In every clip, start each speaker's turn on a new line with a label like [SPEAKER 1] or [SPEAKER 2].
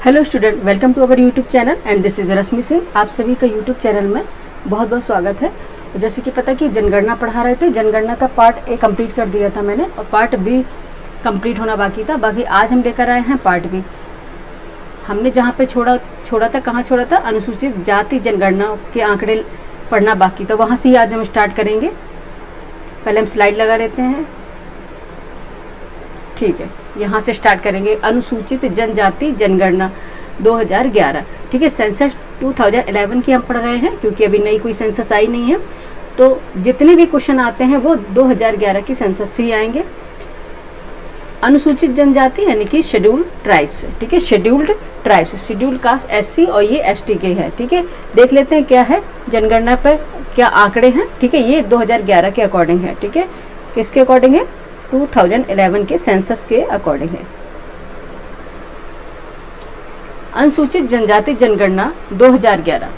[SPEAKER 1] Hello student, welcome to our YouTube channel and this is Rashmi Singh. आप सभी का YouTube channel में बहुत बहुत स्वागत है। जैसे कि पता कि जनगणना पढ़ा रहे थे, जनगणना का पार्ट ए कंप्लीट कर दिया था मैंने और पार्ट बी कंप्लीट होना बाकी था। बाकी आज हम लेकर आए हैं पार्ट बी। हमने जहाँ पे छोड़ा था, कहाँ छोड़ा था? अनुसूचित जाति जनगणना के आंकड़े पढ़ना बाकी था, वहाँ से ही आज हम स्टार्ट करेंगे। पहले हम स्लाइड लगा लेते हैं। ठीक है, यहाँ से स्टार्ट करेंगे। अनुसूचित जनजाति जनगणना 2011। ठीक है, सेंसस 2011 की हम पढ़ रहे हैं क्योंकि अभी नई कोई सेंसस आई नहीं है। तो जितने भी क्वेश्चन आते हैं वो 2011 की सेंसस से ही आएंगे। अनुसूचित जनजाति यानी कि शेड्यूल्ड ट्राइब्स। ठीक है, scheduled tribes, scheduled caste SC और ये ST के है। ठीक है, देख लेते हैं क्या है जनगणना पर क्या आंकड़े हैं। ठीक है, ये 2011 के अकॉर्डिंग है। ठीक है, किसके अकॉर्डिंग है? 2011 के सेंसस के अकॉर्डिंग है। अनुसूचित जनजाति जनगणना 2011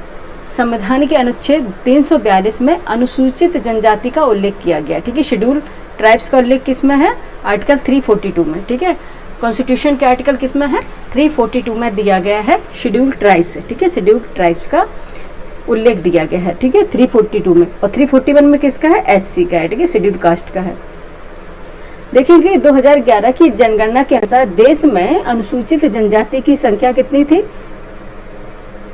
[SPEAKER 1] संविधान के अनुच्छेद 342 में अनुसूचित जनजाति का उल्लेख किया गया। ठीक है, शेड्यूल ट्राइब्स का उल्लेख किसमें है? आर्टिकल 342 में। ठीक है, कॉन्स्टिट्यूशन के आर्टिकल किसमें है? 342 में दिया गया है शेड्यूल ट्राइब्स। ठीक है, शेड्यूल ट्राइब्स का उल्लेख दिया गया है। ठीक है, 342 में। और 341 में किसका है? SC का है। ठीक है, शेड्यूल कास्ट का है। देखेंगे 2011 की जनगणना के अनुसार देश में अनुसूचित जनजाति की संख्या कितनी थी।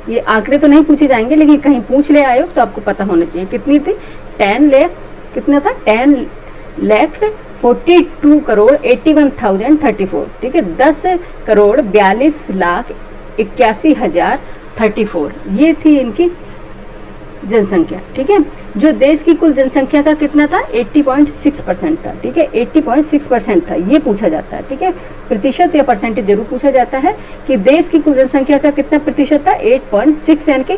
[SPEAKER 1] ये आंकड़े तो नहीं पूछे जाएंगे लेकिन कहीं पूछ ले आयोग तो आपको पता होना चाहिए कितनी थी। 10 लाख कितना था? 10,42,81,034। ठीक है, 10,42,81,034 ये थी इनकी जनसंख्या। ठीक है, जो देश की कुल जनसंख्या का कितना था? 80.6% था। ठीक है, 80.6% था। ये पूछा जाता है। ठीक है, प्रतिशत या परसेंटेज जरूर पूछा जाता है कि देश की कुल जनसंख्या का कितना प्रतिशत था? 8.6 यानी कि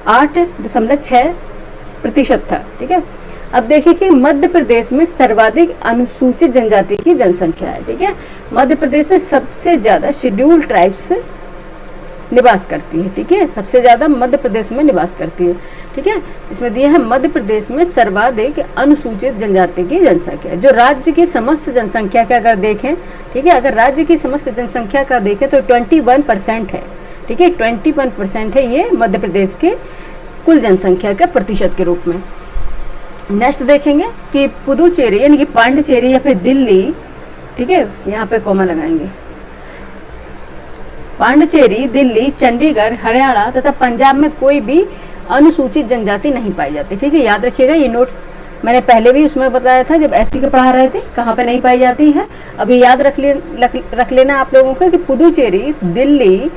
[SPEAKER 1] 8.6% था। ठीक है, अब देखिए कि मध्य प्रदेश में सर्वाधिक अनुसूचित जनजाति की जनसंख्या है। ठीक है, मध्य प्रदेश में सबसे ज्यादा शेड्यूल्ड ट्राइब्स निवास करती है। ठीक है, सबसे ज्यादा मध्य प्रदेश में निवास करती है। ठीक है, इसमें दिया है मध्य प्रदेश में सर्वाधिक अनुसूचित जनजाति की जनसंख्या। जो राज्य की समस्त जनसंख्या का अगर देखें, ठीक है, अगर राज्य की समस्त जनसंख्या का देखें तो 21% है। ठीक है, 21% है ये मध्य प्रदेश के कुल जनसंख्या का प्रतिशत के रूप में। नेक्स्ट देखेंगे कि पुदुचेरी यानी कि पांडिचेरी या फिर दिल्ली। ठीक है, यहाँ पे कॉमा लगाएंगे। पांडिचेरी, दिल्ली, चंडीगढ़, हरियाणा तथा पंजाब में कोई भी अनुसूचित जनजाति नहीं पाई जाती। ठीक है, याद रखिएगा ये नोट मैंने पहले भी उसमें बताया था जब SC के पढ़ा रहे थे कहाँ पे नहीं पाई जाती है। अभी याद रख लेना आप लोगों को कि पुदुचेरी, दिल्ली,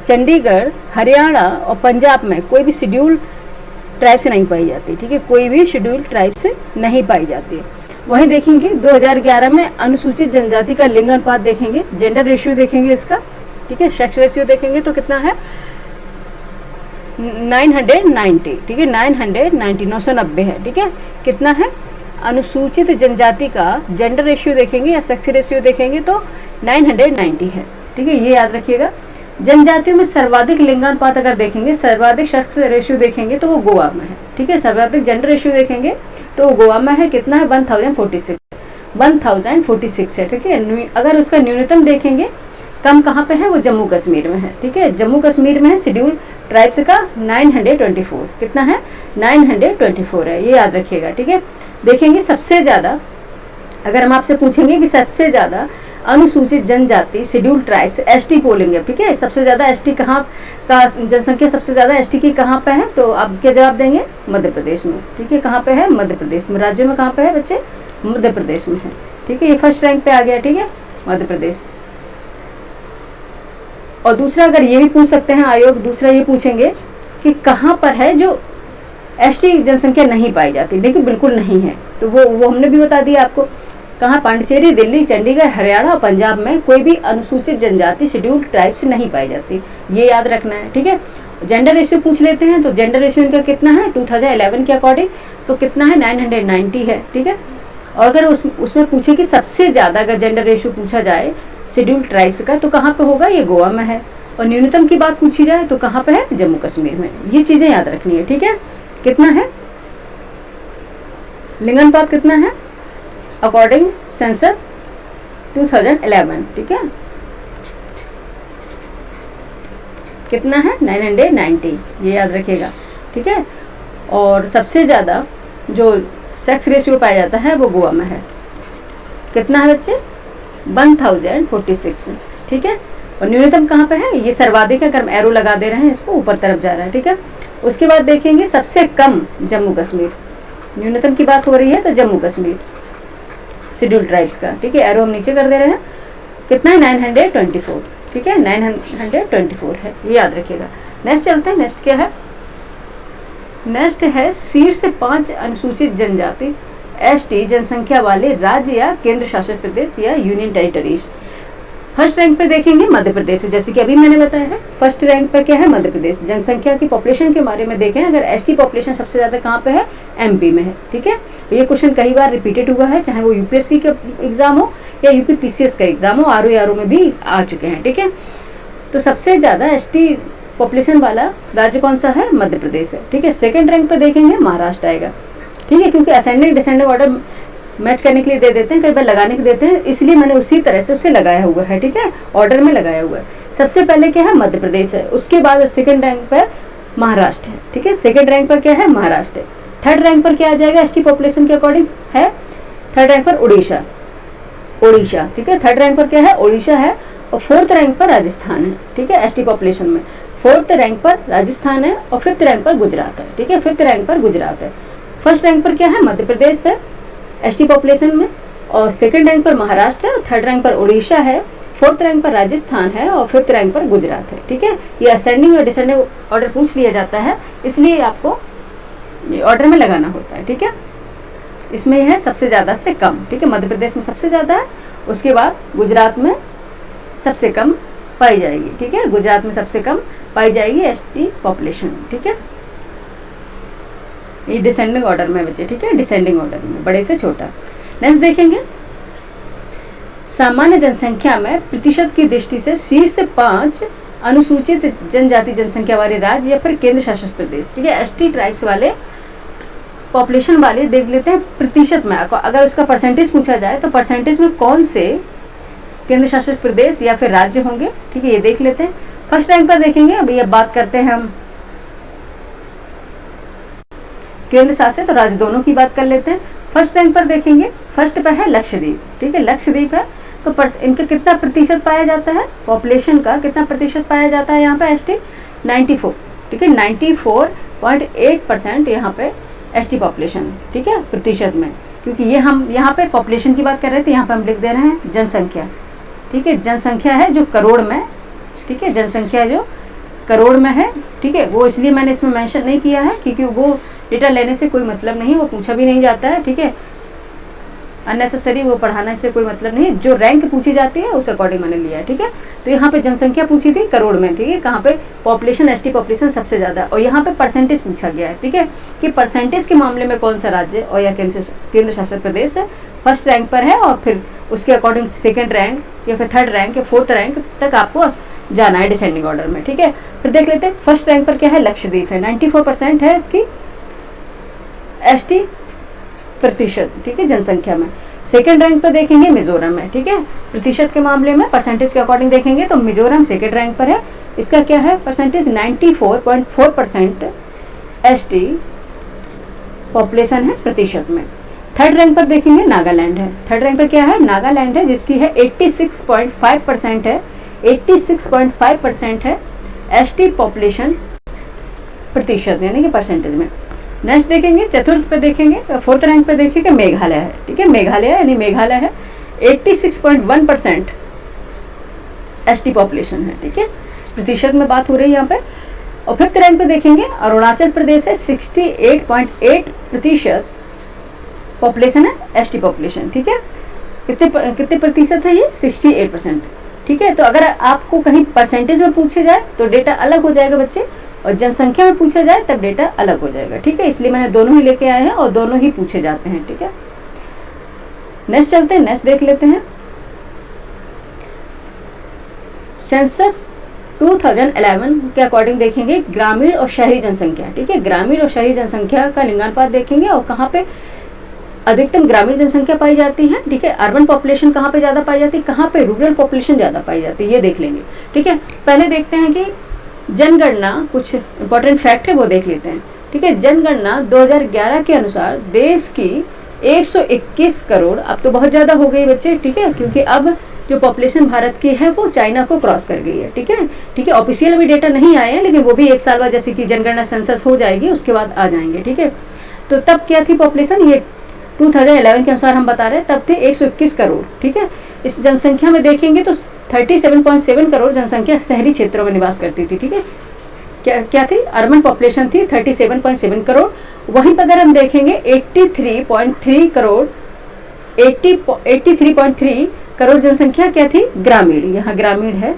[SPEAKER 1] चंडीगढ़, हरियाणा और पंजाब में कोई भी शेड्यूल ट्राइब से नहीं पाई जाती। ठीक है, कोई भी शेड्यूल ट्राइब से नहीं पाई जाती है। वहीं देखेंगे 2011 में अनुसूचित जनजाति का लिंग अनुपात देखेंगे, जेंडर रेशियो देखेंगे इसका। ठीक है, सेक्स रेशियो देखेंगे तो कितना है? 990। ठीक है, 990 है। ठीक है, कितना है? अनुसूचित जनजाति का जेंडर रेशियो देखेंगे या सेक्स रेशियो देखेंगे तो 990 है। ठीक है, ये याद रखिएगा। जनजातियों में सर्वाधिक लिंगानुपात अगर देखेंगे, सर्वाधिक सेक्स रेशियो देखेंगे तो वो गोवा में है। ठीक है, सर्वाधिक जेंडर रेशियो देखेंगे तो वो गोवा में है। कितना है? 1046 है। ठीक है, अगर उसका न्यूनतम देखेंगे कम कहाँ पे है? वो जम्मू कश्मीर में है। ठीक है, जम्मू कश्मीर में है शेड्यूल ट्राइब्स का 924। कितना है? 924 है, ये याद रखिएगा। ठीक है, देखेंगे सबसे ज्यादा अगर हम आपसे पूछेंगे कि सबसे ज्यादा अनुसूचित जनजाति शेड्यूल ट्राइब्स ST बोलेंगे। ठीक है, सबसे ज्यादा ST कहाँ का जनसंख्या सबसे ज्यादा ST की कहाँ पे है? तो आप क्या जवाब देंगे? मध्य प्रदेश में। ठीक है, कहाँ पे है? मध्य प्रदेश में। राज्यों में कहाँ पे है बच्चे? मध्य प्रदेश में है। ठीक है, ये फर्स्ट रैंक पे आ गया। ठीक है, मध्य प्रदेश। और दूसरा अगर ये भी पूछ सकते हैं आयोग, दूसरा ये पूछेंगे कि कहाँ पर है जो ST जनसंख्या नहीं पाई जाती। देखिए बिल्कुल नहीं है, तो वो हमने भी बता दिया आपको। कहाँ? पांडिचेरी, दिल्ली, चंडीगढ़, हरियाणा और पंजाब में कोई भी अनुसूचित जनजाति शेड्यूल्ड ट्राइब से नहीं पाई जाती। ये याद रखना है। ठीक है, जेंडर रेशियो पूछ लेते हैं तो जेंडर रेशियो इनका कितना है 2011 के अकॉर्डिंग? तो कितना है? 990 है। ठीक है, और अगर उसमें पूछे कि सबसे ज्यादा अगर जेंडर रेशियो पूछा जाए शेड्यूल्ड ट्राइब्स का तो कहाँ पे होगा? ये गोवा में है। और न्यूनतम की बात पूछी जाए तो कहाँ पे है? जम्मू कश्मीर में। ये चीजें याद रखनी है। ठीक है, कितना है लिंगानुपात? कितना है अकॉर्डिंग सेंसस 2011? ठीक है, कितना है 990, ये याद रखिएगा, ठीक है। और सबसे ज़्यादा जो सेक्स रेशियो पाया जाता है वो गोवा में है, कितना है बच्चे 1046, ठीक है। और न्यूनतम कहाँ पे है, ये सर्वाधिक है, अगर हम एरो लगा दे रहे हैं इसको ऊपर तरफ जा रहा है, ठीक है। उसके बाद देखेंगे सबसे कम जम्मू कश्मीर, न्यूनतम की बात हो रही है तो जम्मू कश्मीर शेड्यूल ट्राइब्स का, ठीक है। एरो हम नीचे कर दे रहे हैं, कितना है 924, ठीक है 924 है, ये याद रखिएगा। नेक्स्ट चलते हैं, नेक्स्ट क्या है, नेक्स्ट है शीर्ष 5 अनुसूचित जनजाति एसटी जनसंख्या वाले राज्य या केंद्र शासित प्रदेश या यूनियन टेरिटरीज। फर्स्ट रैंक पे देखेंगे मध्य प्रदेश, जैसे कि अभी मैंने बताया है फर्स्ट रैंक पर क्या है मध्य प्रदेश। जनसंख्या की पॉपुलेशन के बारे में देखें, अगर एसटी पॉपुलेशन सबसे ज़्यादा कहाँ पे है, एमपी में है, ठीक है। ये क्वेश्चन कई बार रिपीटेड हुआ है, चाहे वो यूपीएससी का एग्जाम हो या यूपी पीसीएस का एग्जाम हो, आरओ में भी आ चुके हैं, ठीक है। तो सबसे ज़्यादा एसटी पॉपुलेशन वाला राज्य कौन सा है, मध्य प्रदेश है, ठीक है। सेकेंड रैंक पर देखेंगे महाराष्ट्र आएगा, ठीक है, क्योंकि असेंडिंग डिसेंडिंग ऑर्डर मैच करने के लिए दे देते हैं, कई बार लगाने के देते हैं, इसलिए मैंने उसी तरह से उसे लगाया हुआ है, ठीक है, ऑर्डर में लगाया हुआ है। सबसे पहले क्या है मध्य प्रदेश है, उसके बाद सेकंड रैंक पर महाराष्ट्र है, ठीक है। सेकंड रैंक पर क्या है महाराष्ट्र है। थर्ड रैंक पर क्या आ जाएगा एसटी पॉपुलेशन के अकॉर्डिंग है, थर्ड रैंक पर उड़ीसा, ठीक है। थर्ड रैंक पर क्या है उड़ीसा है। और फोर्थ रैंक पर राजस्थान है, ठीक है, एसटी पॉपुलेशन में फोर्थ रैंक पर राजस्थान है। और फिफ्थ रैंक पर गुजरात है, ठीक है, फिफ्थ रैंक पर गुजरात है। फर्स्ट रैंक पर क्या है मध्य प्रदेश है एसटी पॉपुलेशन में, और सेकंड रैंक पर महाराष्ट्र है, और थर्ड रैंक पर उड़ीसा है, फोर्थ रैंक पर राजस्थान है, और फिफ्थ रैंक पर गुजरात है, ठीक है। ये असेंडिंग और डिसेंडिंग ऑर्डर पूछ लिया जाता है, इसलिए आपको ये ऑर्डर में लगाना होता है, ठीक है। इसमें यह है सबसे ज़्यादा से कम, ठीक है, मध्य प्रदेश में सबसे ज़्यादा है, उसके बाद गुजरात में सबसे कम पाई जाएगी, ठीक है, गुजरात में सबसे कम पाई जाएगी एसटी पॉपुलेशन, ठीक है। ये डिसेंडिंग ऑर्डर में बच्चे, ठीक है, डिसेंडिंग ऑर्डर में बड़े से छोटा। नेक्स्ट देखेंगे सामान्य जनसंख्या में प्रतिशत की दृष्टि से शीर्ष 5 अनुसूचित जनजाति जनसंख्या वाले राज्य या फिर केंद्र शासित प्रदेश, ठीक है। एसटी ट्राइब्स वाले पॉपुलेशन वाले देख लेते हैं प्रतिशत में, अगर उसका परसेंटेज पूछा जाए तो परसेंटेज में कौन से केंद्र शासित प्रदेश या फिर राज्य होंगे, ठीक है, ये देख लेते हैं। फर्स्ट रैंक पर देखेंगे, अभी अब बात करते हैं हम केंद्र शासित और राज्य दोनों की बात कर लेते हैं। फर्स्ट रैंक पर देखेंगे, फर्स्ट पे है लक्षद्वीप, ठीक है, लक्षद्वीप है। तो इनका कितना प्रतिशत पाया जाता है, पॉपुलेशन का कितना प्रतिशत पाया जाता है यहाँ पे एसटी 94, ठीक है, 94.8% यहाँ पे एसटी पॉपुलेशन है, ठीक है, प्रतिशत में। क्योंकि ये हम यहाँ पे पॉपुलेशन की बात कर रहे थे, यहाँ पे हम लिख दे रहे हैं जनसंख्या, ठीक है, जनसंख्या है जो करोड़ में, ठीक है, जनसंख्या जो करोड़ में है, ठीक है, वो इसलिए मैंने इसमें मेंशन नहीं किया है क्योंकि वो डेटा लेने से कोई मतलब नहीं, वो पूछा भी नहीं जाता है, ठीक है, अननेसेसरी वो पढ़ाने से कोई मतलब नहीं। जो रैंक पूछी जाती है उस अकॉर्डिंग मैंने लिया है, ठीक है। तो यहाँ पे जनसंख्या पूछी थी करोड़ में, ठीक है, कहाँ पे पॉपुलेशन एसटी पॉपुलेशन सबसे ज़्यादा, और यहाँ पे परसेंटेज पूछा गया है, ठीक है, कि परसेंटेज के मामले में कौन सा राज्य और या केंद्र शासित प्रदेश फर्स्ट रैंक पर है, और फिर उसके अकॉर्डिंग सेकेंड रैंक या फिर थर्ड रैंक या फोर्थ रैंक तक आपको जाना है डिसेंडिंग ऑर्डर में, ठीक है। फिर देख लेते हैं फर्स्ट रैंक पर क्या है लक्षद्वीप है, 94% है इसकी एसटी प्रतिशत, ठीक है, जनसंख्या में। सेकंड रैंक पर देखेंगे मिजोरम है, ठीक है, प्रतिशत के मामले में परसेंटेज के अकॉर्डिंग देखेंगे तो मिजोरम सेकंड रैंक पर है, इसका क्या है परसेंटेज 94.4% एसटी पॉपुलेशन है प्रतिशत में। थर्ड रैंक पर देखेंगे नागालैंड है, थर्ड रैंक पर क्या है नागालैंड है, जिसकी है 86.5% है, 86.5% है एसटी पॉपुलेशन प्रतिशत यानी कि परसेंटेज में। नेक्स्ट देखेंगे चतुर्थ पे देखेंगे, फोर्थ रैंक पे देखेंगे मेघालय है, ठीक है, मेघालय यानी मेघालय है 86.1% एसटी पॉपुलेशन है, ठीक है, प्रतिशत में बात हो रही है यहाँ पे। और फिफ्थ रैंक पे देखेंगे अरुणाचल प्रदेश है 68.8% पॉपुलेशन है एसटी पॉपुलेशन, ठीक है, कितने प्रतिशत है ये 68%, ठीक है। तो अगर आपको कहीं परसेंटेज में पूछे जाए तो डेटा अलग हो जाएगा बच्चे, और जनसंख्या में पूछा जाए तब डेटा अलग हो जाएगा, ठीक है, इसलिए मैंने दोनों ही लेके आए हैं और दोनों ही पूछे जाते हैं, ठीक है। नेक्स्ट चलते हैं, नेक्स्ट देख लेते हैं सेंसस 2011 के अकॉर्डिंग देखेंगे ग्रामीण और शहरी जनसंख्या, ठीक है, ग्रामीण और शहरी जनसंख्या का लिंगानुपात देखेंगे और कहाँ पे अधिकतम ग्रामीण जनसंख्या पाई जाती है, ठीक है, अर्बन पॉपुलेशन कहाँ पे ज़्यादा पाई जाती है, कहाँ पे रूरल पॉपुलेशन ज़्यादा पाई जाती है, ये देख लेंगे, ठीक है। पहले देखते हैं कि जनगणना, कुछ इंपॉर्टेंट फैक्ट है वो देख लेते हैं। ठीक है, जनगणना 2011 के अनुसार देश की 121 करोड़, अब तो बहुत ज़्यादा हो गई बच्चे, ठीक है, क्योंकि अब जो पॉपुलेशन भारत की है वो चाइना को क्रॉस कर गई है। ठीक है, ठीक है, ऑफिशियल अभी डेटा नहीं आए हैं, लेकिन वो भी एक साल बाद, जैसे कि जनगणना सेंसस हो जाएगी उसके बाद आ जाएंगे। ठीक है, तो तब क्या थी पॉपुलेशन, ये 2011 के अनुसार हम बता रहे हैं, तब थे 121 करोड़। ठीक है, इस जनसंख्या में देखेंगे तो 37.7 करोड़ जनसंख्या शहरी क्षेत्रों में निवास करती थी। ठीक है, क्या थी, अर्बन पॉपुलेशन थी 37.7 करोड़। वहीं पर अगर हम देखेंगे 83.3 करोड़, 83.3 करोड़ जनसंख्या क्या थी, ग्रामीण, यहाँ ग्रामीण है,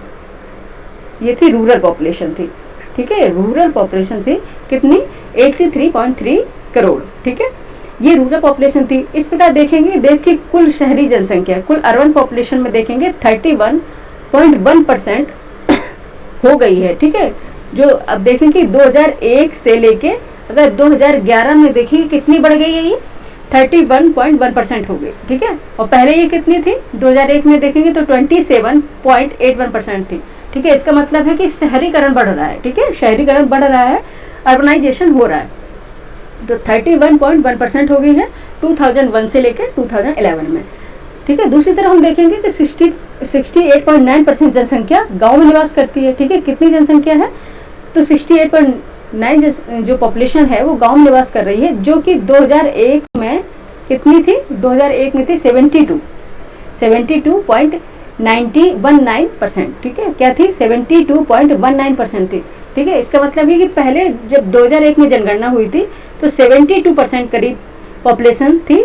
[SPEAKER 1] ये थी रूरल पॉपुलेशन थी। ठीक है, रूरल पॉपुलेशन थी कितनी, 83.3 करोड़। ठीक है, ये रूरल पॉपुलेशन थी। इस प्रकार देखेंगे देश की कुल शहरी जनसंख्या, कुल अर्बन पॉपुलेशन में देखेंगे 31.1% हो गई है। ठीक है, जो अब देखेंगे 2001 से लेके अगर 2011 में देखिए कितनी बढ़ गई है, ये 31.1% हो गई। ठीक है, और पहले ये कितनी थी, 2001 में देखेंगे तो 27.81% थी। ठीक है, इसका मतलब है कि शहरीकरण बढ़ रहा है। ठीक है, शहरीकरण बढ़ रहा है, अर्बनाइजेशन हो रहा है, तो 31.1% हो गई है 2001 से लेकर 2011 में। ठीक है, दूसरी तरफ हम देखेंगे कि 68.9% जनसंख्या गांव में निवास करती है। ठीक है, कितनी जनसंख्या है, तो 68.9 जो पॉपुलेशन है वो गांव में निवास कर रही है, जो कि 2001 में कितनी थी, 2001 में थी 72.19%। ठीक है, क्या थी, 72.19% थी। ठीक है, इसका मतलब है कि पहले जब 2001 में जनगणना हुई थी तो 72% करीब पॉपुलेशन थी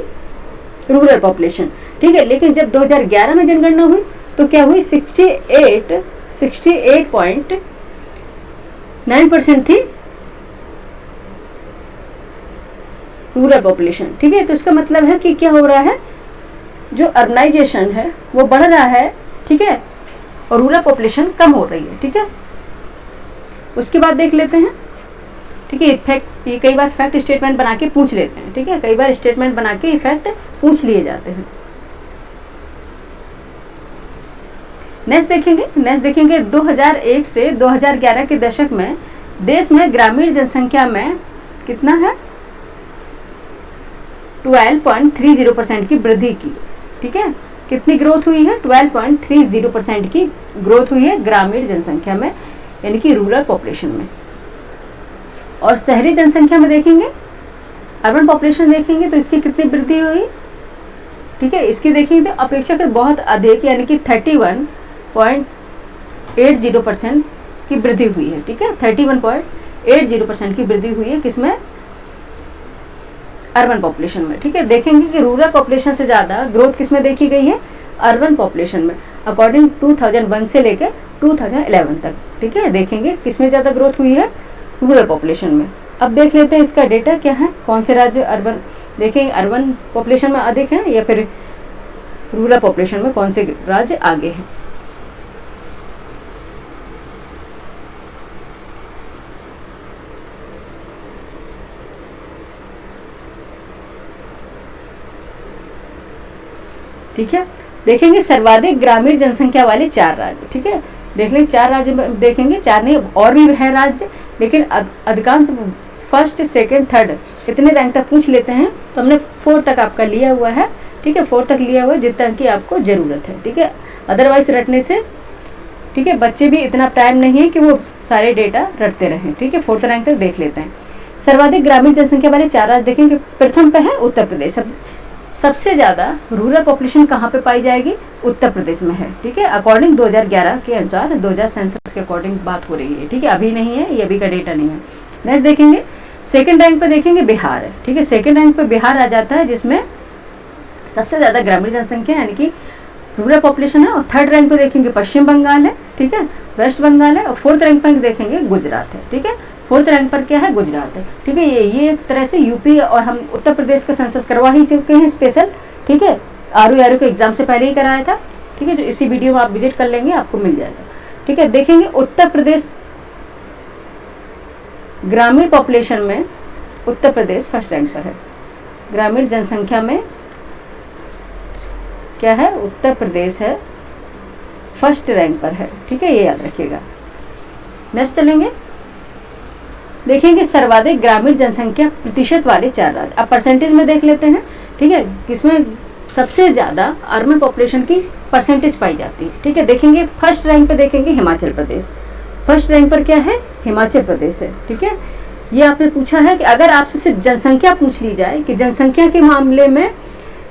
[SPEAKER 1] रूरल पॉपुलेशन। ठीक है, लेकिन जब 2011 में जनगणना हुई तो क्या हुई, 68.9% थी रूरल पॉपुलेशन। ठीक है, तो इसका मतलब है कि क्या हो रहा है, जो अर्बनाइजेशन है वो बढ़ रहा है। ठीक है, और रूरल पॉपुलेशन कम हो रही है। ठीक है, उसके बाद देख लेते हैं। ठीक है, इफेक्ट, ये कई बार फैक्ट स्टेटमेंट बना के पूछ लेते हैं। ठीक है, कई बार स्टेटमेंट बना के इफेक्ट पूछ लिए जाते हैं। नेक्स्ट देखेंगे 2001 से 2011 के दशक में देश में ग्रामीण जनसंख्या में कितना है, 12.30% की वृद्धि की। ठीक है, कितनी ग्रोथ हुई है, 12.30% की ग्रोथ हुई है ग्रामीण जनसंख्या में, यानी कि रूरल पॉपुलेशन में। और शहरी जनसंख्या में देखेंगे, अर्बन पॉपुलेशन देखेंगे तो इसकी कितनी वृद्धि हुई। ठीक है, इसकी देखेंगे तो अपेक्षाकृत बहुत अधिक, यानी कि 31.80% की वृद्धि हुई है। ठीक है, 31.80% की वृद्धि हुई है, किसमें, अर्बन पॉपुलेशन में। ठीक है, देखेंगे कि रूरल पॉपुलेशन से ज़्यादा ग्रोथ किसमें देखी गई है, अर्बन पॉपुलेशन में, अकॉर्डिंग 2001 से लेकर 2011 तक। ठीक है, देखेंगे किसमें ज़्यादा ग्रोथ हुई है, रूरल पॉपुलेशन में। अब देख लेते हैं इसका डेटा क्या है, कौन से राज्य अर्बन, देखें अर्बन पॉपुलेशन में अधिक है या फिर रूरल पॉपुलेशन में कौन से राज्य आगे हैं। ठीक है, देखेंगे सर्वाधिक ग्रामीण जनसंख्या वाले 4 राज्य। ठीक है, देख लें 4 राज्य देखेंगे, 4 नहीं और भी है राज्य, लेकिन अधिकांश फर्स्ट, सेकंड, थर्ड इतने रैंक तक पूछ लेते हैं, तो हमने 4 तक आपका लिया हुआ है। ठीक है, 4 तक लिया हुआ है, जितना की आपको ज़रूरत है। ठीक है, अदरवाइज रटने से, ठीक है, बच्चे भी इतना टाइम नहीं है कि वो सारे डेटा रटते रहें। ठीक है, 4th रैंक तक देख लेते हैं। सर्वाधिक ग्रामीण जनसंख्या वाले 4 राज्य देखेंगे, प्रथम पे है उत्तर प्रदेश। सबसे ज़्यादा रूरल पॉपुलेशन कहाँ पे पाई जाएगी, उत्तर प्रदेश में है। ठीक है, अकॉर्डिंग 2011 के अनुसार, 2000 सेंसस के अकॉर्डिंग बात हो रही है। ठीक है, अभी नहीं है, ये अभी का डेटा नहीं है। नेक्स्ट देखेंगे, सेकंड रैंक पे देखेंगे बिहार है। ठीक है, सेकंड रैंक पे बिहार आ जाता है, जिसमें सबसे ज़्यादा ग्रामीण जनसंख्या यानी कि रूरल पॉपुलेशन है। और थर्ड रैंक पे देखेंगे पश्चिम बंगाल है। ठीक है, वेस्ट बंगाल है। और 4th रैंक पर देखेंगे गुजरात है। ठीक है, 4th रैंक पर क्या है, गुजरात है। ठीक है, ये एक तरह से यूपी और हम उत्तर प्रदेश का सेंसस करवा ही चुके हैं स्पेशल। ठीक है, आर के एग्जाम से पहले ही कराया था। ठीक है, जो इसी वीडियो में आप विजिट कर लेंगे आपको मिल जाएगा। ठीक है, देखेंगे उत्तर प्रदेश ग्रामीण पॉपुलेशन में उत्तर प्रदेश फर्स्ट रैंक पर है। ग्रामीण जनसंख्या में क्या है, उत्तर प्रदेश है, फर्स्ट रैंक पर है। ठीक है, ये याद रखिएगा। नेक्स्ट चलेंगे, देखेंगे सर्वाधिक ग्रामीण जनसंख्या प्रतिशत वाले 4 राज्य। अब परसेंटेज में देख लेते हैं, ठीक है, किसमें सबसे ज़्यादा अर्बन पॉपुलेशन की परसेंटेज पाई जाती है। ठीक है, देखेंगे फर्स्ट रैंक पे देखेंगे हिमाचल प्रदेश। फर्स्ट रैंक पर क्या है? हिमाचल प्रदेश है। ठीक है, ये आपने पूछा है कि अगर आपसे सिर्फ जनसंख्या पूछ ली जाए कि जनसंख्या के मामले में,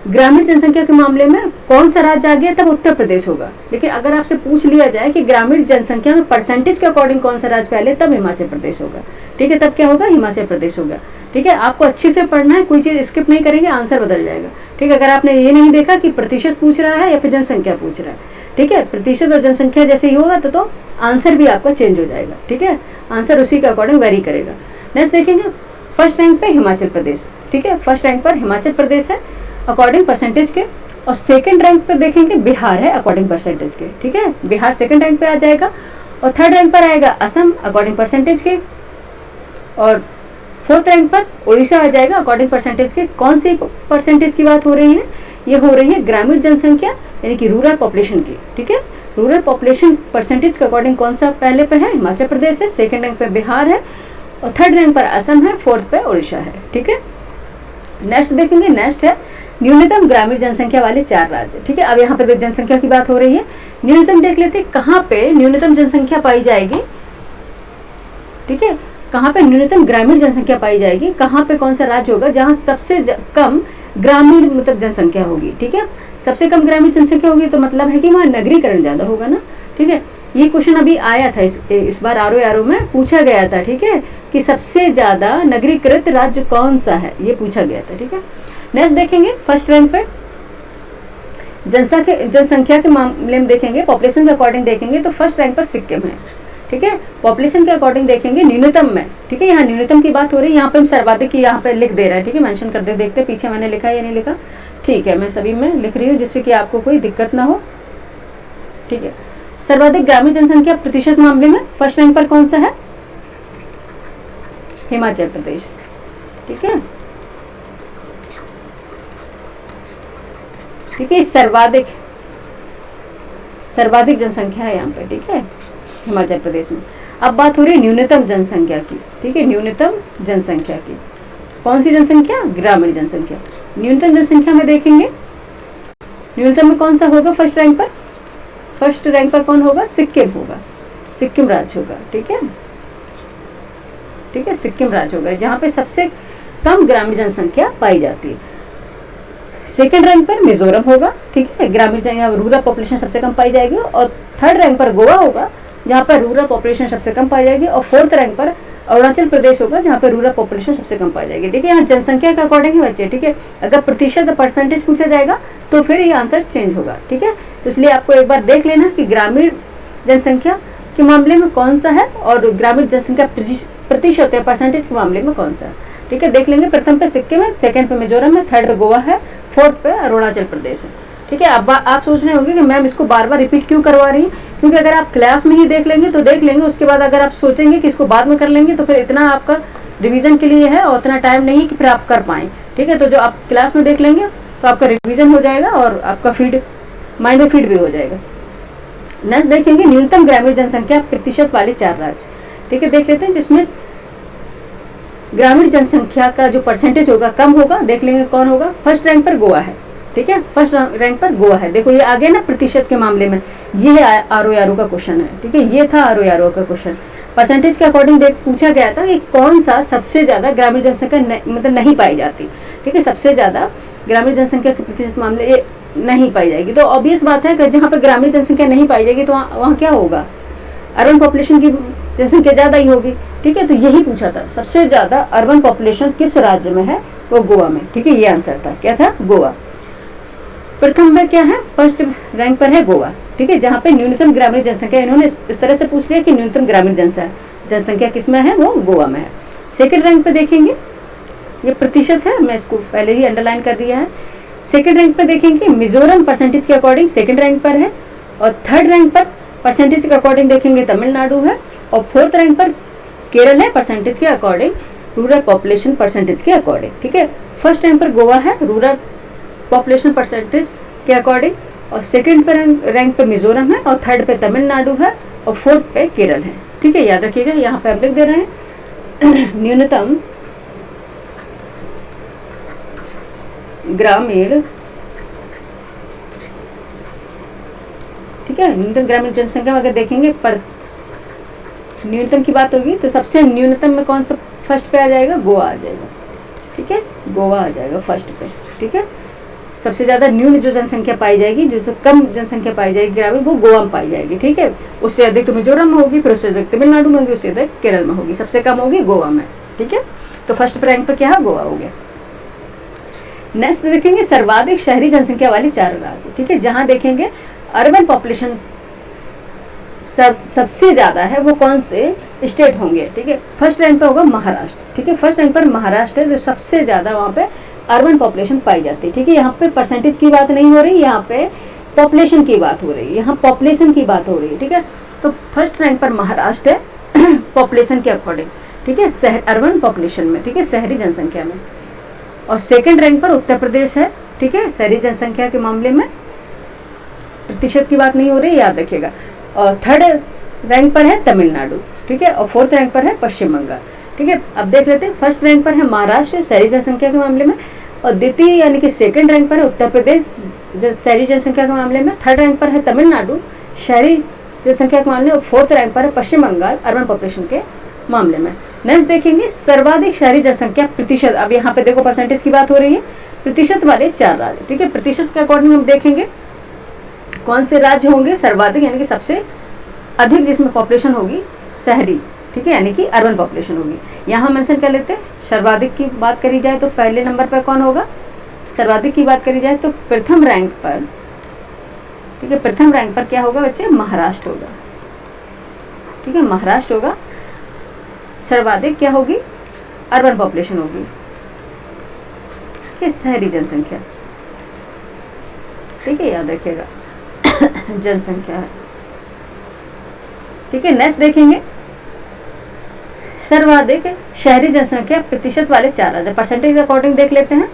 [SPEAKER 1] ग्रामीण जनसंख्या के मामले में कौन सा राज्य आ गया, तब उत्तर प्रदेश होगा। लेकिन अगर आपसे पूछ लिया जाए कि ग्रामीण जनसंख्या में परसेंटेज के अकॉर्डिंग कौन सा राज्य पहले, तब हिमाचल प्रदेश होगा। ठीक है, तब क्या होगा? हिमाचल प्रदेश होगा। ठीक है, आपको अच्छे से पढ़ना है, कोई चीज़ स्किप नहीं करेंगे, आंसर बदल जाएगा। ठीक है, अगर आपने ये नहीं देखा कि प्रतिशत पूछ रहा है या फिर जनसंख्या पूछ रहा है, ठीक है, प्रतिशत और जनसंख्या जैसे ही होगा तो आंसर भी आपका चेंज हो जाएगा। ठीक है, आंसर उसी के अकॉर्डिंग वेरी करेगा। नेक्स्ट देखेंगे, फर्स्ट रैंक पे हिमाचल प्रदेश। ठीक है, फर्स्ट रैंक पर हिमाचल प्रदेश है अकॉर्डिंग परसेंटेज के, और सेकंड रैंक पर देखेंगे बिहार है अकॉर्डिंग परसेंटेज के। ठीक है, बिहार सेकंड रैंक पे आ जाएगा, और थर्ड रैंक पर आएगा असम अकॉर्डिंग परसेंटेज के, और फोर्थ रैंक पर उड़ीसा आ जाएगा अकॉर्डिंग परसेंटेज के। कौन सी परसेंटेज की बात हो रही है? ये हो रही है ग्रामीण जनसंख्या यानी कि रूरल पॉपुलेशन की। ठीक है, रूरल पॉपुलेशन परसेंटेज के अकॉर्डिंग कौन सा पहले पे है? हिमाचल प्रदेश है, सेकंड रैंक पे बिहार है, और थर्ड रैंक पर असम है, फोर्थ पे उड़ीसा है। ठीक है, नेक्स्ट देखेंगे, नेक्स्ट है न्यूनतम ग्रामीण जनसंख्या वाले 4 राज्य। ठीक है, अब यहाँ पे तो जनसंख्या की बात हो रही है, न्यूनतम देख लेते हैं कहाँ पे न्यूनतम जनसंख्या पाई जाएगी। ठीक है, कहाँ पे न्यूनतम ग्रामीण जनसंख्या पाई जाएगी, कहाँ पे कौन सा राज्य होगा जहाँ सबसे कम ग्रामीण मतलब जनसंख्या होगी। ठीक है, सबसे कम ग्रामीण जनसंख्या होगी तो मतलब है कि वहाँ नगरीकरण ज्यादा होगा ना। ठीक है, ये क्वेश्चन अभी आया था, इस बार आरओ में पूछा गया था। ठीक है, कि सबसे ज्यादा नगरीकृत राज्य कौन सा है, ये पूछा गया था। ठीक है, नेक्स्ट देखेंगे, फर्स्ट रैंक पे जनसंख्या के मामले में देखेंगे, पॉपुलेशन के अकॉर्डिंग देखेंगे तो फर्स्ट रैंक पर सिक्किम है। ठीक है, पॉपुलेशन के अकॉर्डिंग देखेंगे न्यूनतम में। ठीक है, यहाँ न्यूनतम की बात हो रही है, यहाँ पे हम सर्वाधिक की यहाँ पे लिख दे रहा है। ठीक है, मेंशन कर दे, देखते पीछे मैंने लिखा है या नहीं लिखा। ठीक है, मैं सभी में लिख रही हूँ जिससे कि आपको कोई दिक्कत ना हो। ठीक है, सर्वाधिक ग्रामीण जनसंख्या प्रतिशत मामले में फर्स्ट रैंक पर कौन सा है? हिमाचल प्रदेश। ठीक है, ठीक है, सर्वाधिक जनसंख्या है यहाँ पे। ठीक है, हिमाचल प्रदेश में। अब बात हो रही है न्यूनतम जनसंख्या की। ठीक है, न्यूनतम जनसंख्या की, कौन सी जनसंख्या? ग्रामीण जनसंख्या। न्यूनतम जनसंख्या में देखेंगे, न्यूनतम में कौन सा होगा फर्स्ट रैंक पर? फर्स्ट रैंक पर कौन होगा? सिक्किम होगा, सिक्किम राज्य होगा। ठीक है, ठीक है, सिक्किम राज्य होगा जहाँ पे सबसे कम ग्रामीण जनसंख्या पाई जाती है। सेकंड रैंक पर मिजोरम होगा। ठीक है, ग्रामीण रूरल पॉपुलेशन सबसे कम पाई जाएगी, और थर्ड रैंक पर गोवा होगा जहाँ पर रूरल पॉपुलेशन सबसे कम पाई जाएगी, और फोर्थ रैंक पर अरुणाचल प्रदेश होगा जहाँ पर रूरल पॉपुलेशन सबसे कम पाई जाएगी। ठीक है, यहाँ जनसंख्या के अकॉर्डिंग है बच्चे। ठीक है, अगर प्रतिशत परसेंटेज पूछा जाएगा तो फिर ये आंसर चेंज होगा। ठीक है, तो इसलिए आपको एक बार देख लेना कि ग्रामीण जनसंख्या के मामले में कौन सा है और ग्रामीण जनसंख्या प्रतिशत या परसेंटेज के मामले में कौन सा है। ठीक है, देख लेंगे। प्रथम पे सिक्किम है, सेकंड पे मिजोरम है, थर्ड पे गोवा है, फोर्थ पे अरुणाचल प्रदेश है। ठीक है, अब आप सोच रहे होंगे कि मैम इसको बार बार रिपीट क्यों करवा रही हैं, क्योंकि अगर आप क्लास में ही देख लेंगे तो देख लेंगे, उसके बाद अगर आप सोचेंगे कि इसको बाद में कर लेंगे तो फिर इतना आपका रिवीजन के लिए है और इतना टाइम नहीं कि फिर आप कर पाएँ। ठीक है, तो जो आप क्लास में देख लेंगे तो आपका रिवीजन हो जाएगा और आपका माइंड में फीड भी हो जाएगा। नेक्स्ट देखेंगे न्यूनतम ग्रामीण जनसंख्या प्रतिशत वाले 4 राज्य। ठीक है, देख लेते हैं जिसमें ग्रामीण जनसंख्या का जो परसेंटेज होगा कम होगा। देख लेंगे कौन होगा। फर्स्ट रैंक पर गोवा है। ठीक है, फर्स्ट रैंक पर गोवा है। देखो ये आ गया ना प्रतिशत के मामले में, ये आरओ का क्वेश्चन है। ठीक है, ये था आरओ का क्वेश्चन। परसेंटेज के अकॉर्डिंग पूछा गया था कि कौन सा सबसे ज्यादा ग्रामीण जनसंख्या मतलब नहीं पाई जाती। ठीक है, सबसे ज्यादा ग्रामीण जनसंख्या के प्रतिशत मामले ये नहीं पाई जाएगी। तो ऑब्वियस बात है कि जहाँ पे ग्रामीण जनसंख्या नहीं पाई जाएगी तो वहाँ क्या होगा? अर्बन पॉपुलेशन की जनसंख्या ज्यादा ही होगी। ठीक है, तो यही पूछा था सबसे ज्यादा अर्बन पॉपुलेशन किस राज्य में है, वो गोवा में। ठीक है, ये आंसर था, क्या था? गोवा। प्रथम में क्या है? फर्स्ट रैंक पर है गोवा। ठीक है, जहाँ पे न्यूनतम ग्रामीण जनसंख्या, इन्होंने इस तरह से पूछ लिया कि न्यूनतम ग्रामीण जनसंख्या किस में है, वो गोवा में है। सेकंड रैंक पे देखेंगे, ये प्रतिशत है, मैं इसको पहले ही अंडरलाइन कर दिया है। सेकंड रैंक पे देखेंगे मिजोरम परसेंटेज के अकॉर्डिंग सेकंड रैंक पर है, और थर्ड रैंक पर परसेंटेज के अकॉर्डिंग देखेंगे तमिलनाडु है, और फोर्थ रैंक पर केरल है परसेंटेज के अकॉर्डिंग, रूरल पॉपुलेशन परसेंटेज के अकॉर्डिंग। ठीक है, फर्स्ट रैंक पर गोवा है रूरल पॉपुलेशन परसेंटेज के अकॉर्डिंग, और सेकंड पर रैंक पे मिजोरम है, और थर्ड पे तमिलनाडु है, और फोर्थ पे केरल है। ठीक है, याद रखिएगा। यहाँ पे आप लिख दे रहे हैं न्यूनतम ग्रामीण, ठीक है, न्यूनतम ग्रामीण जनसंख्या में अगर देखेंगे पर न्यूनतम की बात होगी तो सबसे न्यूनतम में कौन सा फर्स्ट पे आ जाएगा? गोवा आ जाएगा। ठीक है, गोवा आ जाएगा फर्स्ट पे। ठीक है, सबसे ज़्यादा न्यून जो जनसंख्या पाई जाएगी, जो कम जनसंख्या पाई जाएगी ग्रामीण, वो गोवा में पाई जाएगी। ठीक है, उससे अधिक तो मिजोरम में होगी, फिर उससे अधिक तमिलनाडु में होगी, उससे अधिक केरल में होगी, सबसे कम होगी गोवा में। ठीक है, तो फर्स्ट रैंक पर क्या है? गोवा हो गया। नेक्स्ट देखेंगे सर्वाधिक शहरी जनसंख्या वाली 4 राज्य। ठीक है, जहाँ देखेंगे अर्बन पॉपुलेशन सबसे ज़्यादा है, वो कौन से स्टेट होंगे? ठीक है, फर्स्ट रैंक पर होगा महाराष्ट्र। ठीक है, फर्स्ट रैंक पर महाराष्ट्र है, जो सबसे ज़्यादा वहाँ पे अर्बन पॉपुलेशन पाई जाती है। ठीक है, यहाँ पे परसेंटेज की बात नहीं हो रही, यहाँ पे पॉपुलेशन की बात हो रही है, यहाँ पॉपुलेशन की बात हो रही है। ठीक है, तो फर्स्ट रैंक पर महाराष्ट्र है पॉपुलेशन के अकॉर्डिंग। ठीक है, अर्बन पॉपुलेशन में, ठीक है, शहरी जनसंख्या में। और सेकेंड रैंक पर उत्तर प्रदेश है। ठीक है, शहरी जनसंख्या के मामले में प्रतिशत की बात नहीं हो रही, याद रखिएगा। और थर्ड रैंक पर है तमिलनाडु। ठीक है, और फोर्थ रैंक पर है पश्चिम बंगाल। ठीक है, अब देख लेते हैं। फर्स्ट रैंक पर है महाराष्ट्र शहरी जनसंख्या के मामले में, और द्वितीय यानी कि सेकंड रैंक पर है उत्तर प्रदेश शहरी जनसंख्या के मामले में, थर्ड रैंक पर है तमिलनाडु शहरी जनसंख्या के मामले में, और फोर्थ रैंक पर है पश्चिम बंगाल अर्बन पॉपुलेशन के मामले में। नेक्स्ट देखेंगे सर्वाधिक शहरी जनसंख्या प्रतिशत। अब यहाँ पे देखो परसेंटेज की बात हो रही है, प्रतिशत वाले 4 राज्य। ठीक है, प्रतिशत के अकॉर्डिंग हम देखेंगे कौन से राज्य होंगे सर्वाधिक, यानी कि सबसे अधिक जिसमें पॉपुलेशन होगी शहरी। ठीक है, यानी कि अर्बन पॉपुलेशन होगी। यहाँ मेंशन कर लेते हैं। सर्वाधिक की बात करी जाए तो पहले नंबर पर कौन होगा? सर्वाधिक की बात करी जाए तो प्रथम रैंक पर, ठीक है, प्रथम रैंक पर क्या होगा बच्चे? महाराष्ट्र होगा। ठीक है, महाराष्ट्र होगा। सर्वाधिक क्या होगी? अर्बन पॉपुलेशन होगी, शहरी जनसंख्या। ठीक है, याद रखिएगा जनसंख्या है। ठीक है, नेक्स्ट देखेंगे सर्वाधिक शहरी जनसंख्या प्रतिशत वाले 4 राज्य। परसेंटेज के अकॉर्डिंग देख लेते हैं।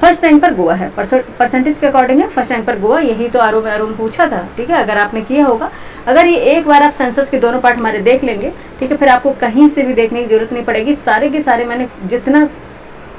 [SPEAKER 1] फर्स्ट रैंक पर गोवा है, परसेंटेज के अकॉर्डिंग है फर्स्ट रैंक पर गोवा। यही तो आरोप में पूछा था। ठीक है, अगर आपने किया होगा, अगर ये एक बार आप सेंसस के दोनों पार्ट हमारे देख लेंगे, ठीक है, फिर आपको कहीं से भी देखने की जरूरत नहीं पड़ेगी। सारे के सारे मैंने जितना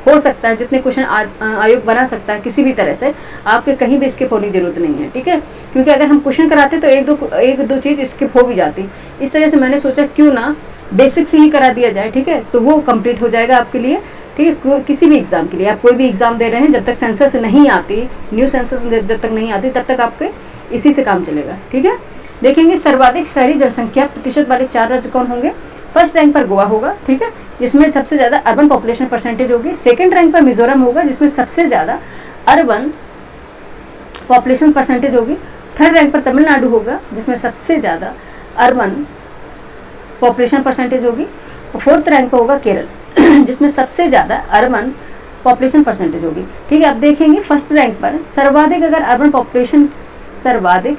[SPEAKER 1] हो सकता है, जितने क्वेश्चन आयोग बना सकता है किसी भी तरह से, आपके कहीं भी स्किप होने की जरूरत नहीं है। ठीक है, क्योंकि अगर हम क्वेश्चन कराते तो एक दो चीज़ स्किप हो भी जाती। इस तरह से मैंने सोचा क्यों ना बेसिक से ही करा दिया जाए। ठीक है, तो वो कंप्लीट हो जाएगा आपके लिए। ठीक है, किसी भी एग्जाम के लिए, आप कोई भी एग्जाम दे रहे हैं, जब तक सेंसस नहीं आती, न्यू सेंसस जब तक नहीं आती, तब तक आपके इसी से काम चलेगा। ठीक है, देखेंगे सर्वाधिक शहरी जनसंख्या प्रतिशत वाले 4 राज्य कौन होंगे। फर्स्ट रैंक पर गोवा होगा। ठीक है, जिसमें सबसे ज़्यादा अर्बन पॉपुलेशन परसेंटेज होगी। सेकंड रैंक पर मिजोरम होगा, जिसमें सबसे ज़्यादा अर्बन पॉपुलेशन परसेंटेज होगी। थर्ड रैंक पर तमिलनाडु होगा, जिसमें सबसे ज़्यादा अर्बन पॉपुलेशन परसेंटेज होगी। और फोर्थ रैंक पर होगा केरल, जिसमें सबसे ज़्यादा अर्बन पॉपुलेशन परसेंटेज होगी। ठीक है, अब देखेंगे फर्स्ट रैंक पर सर्वाधिक, अगर अर्बन पॉपुलेशन सर्वाधिक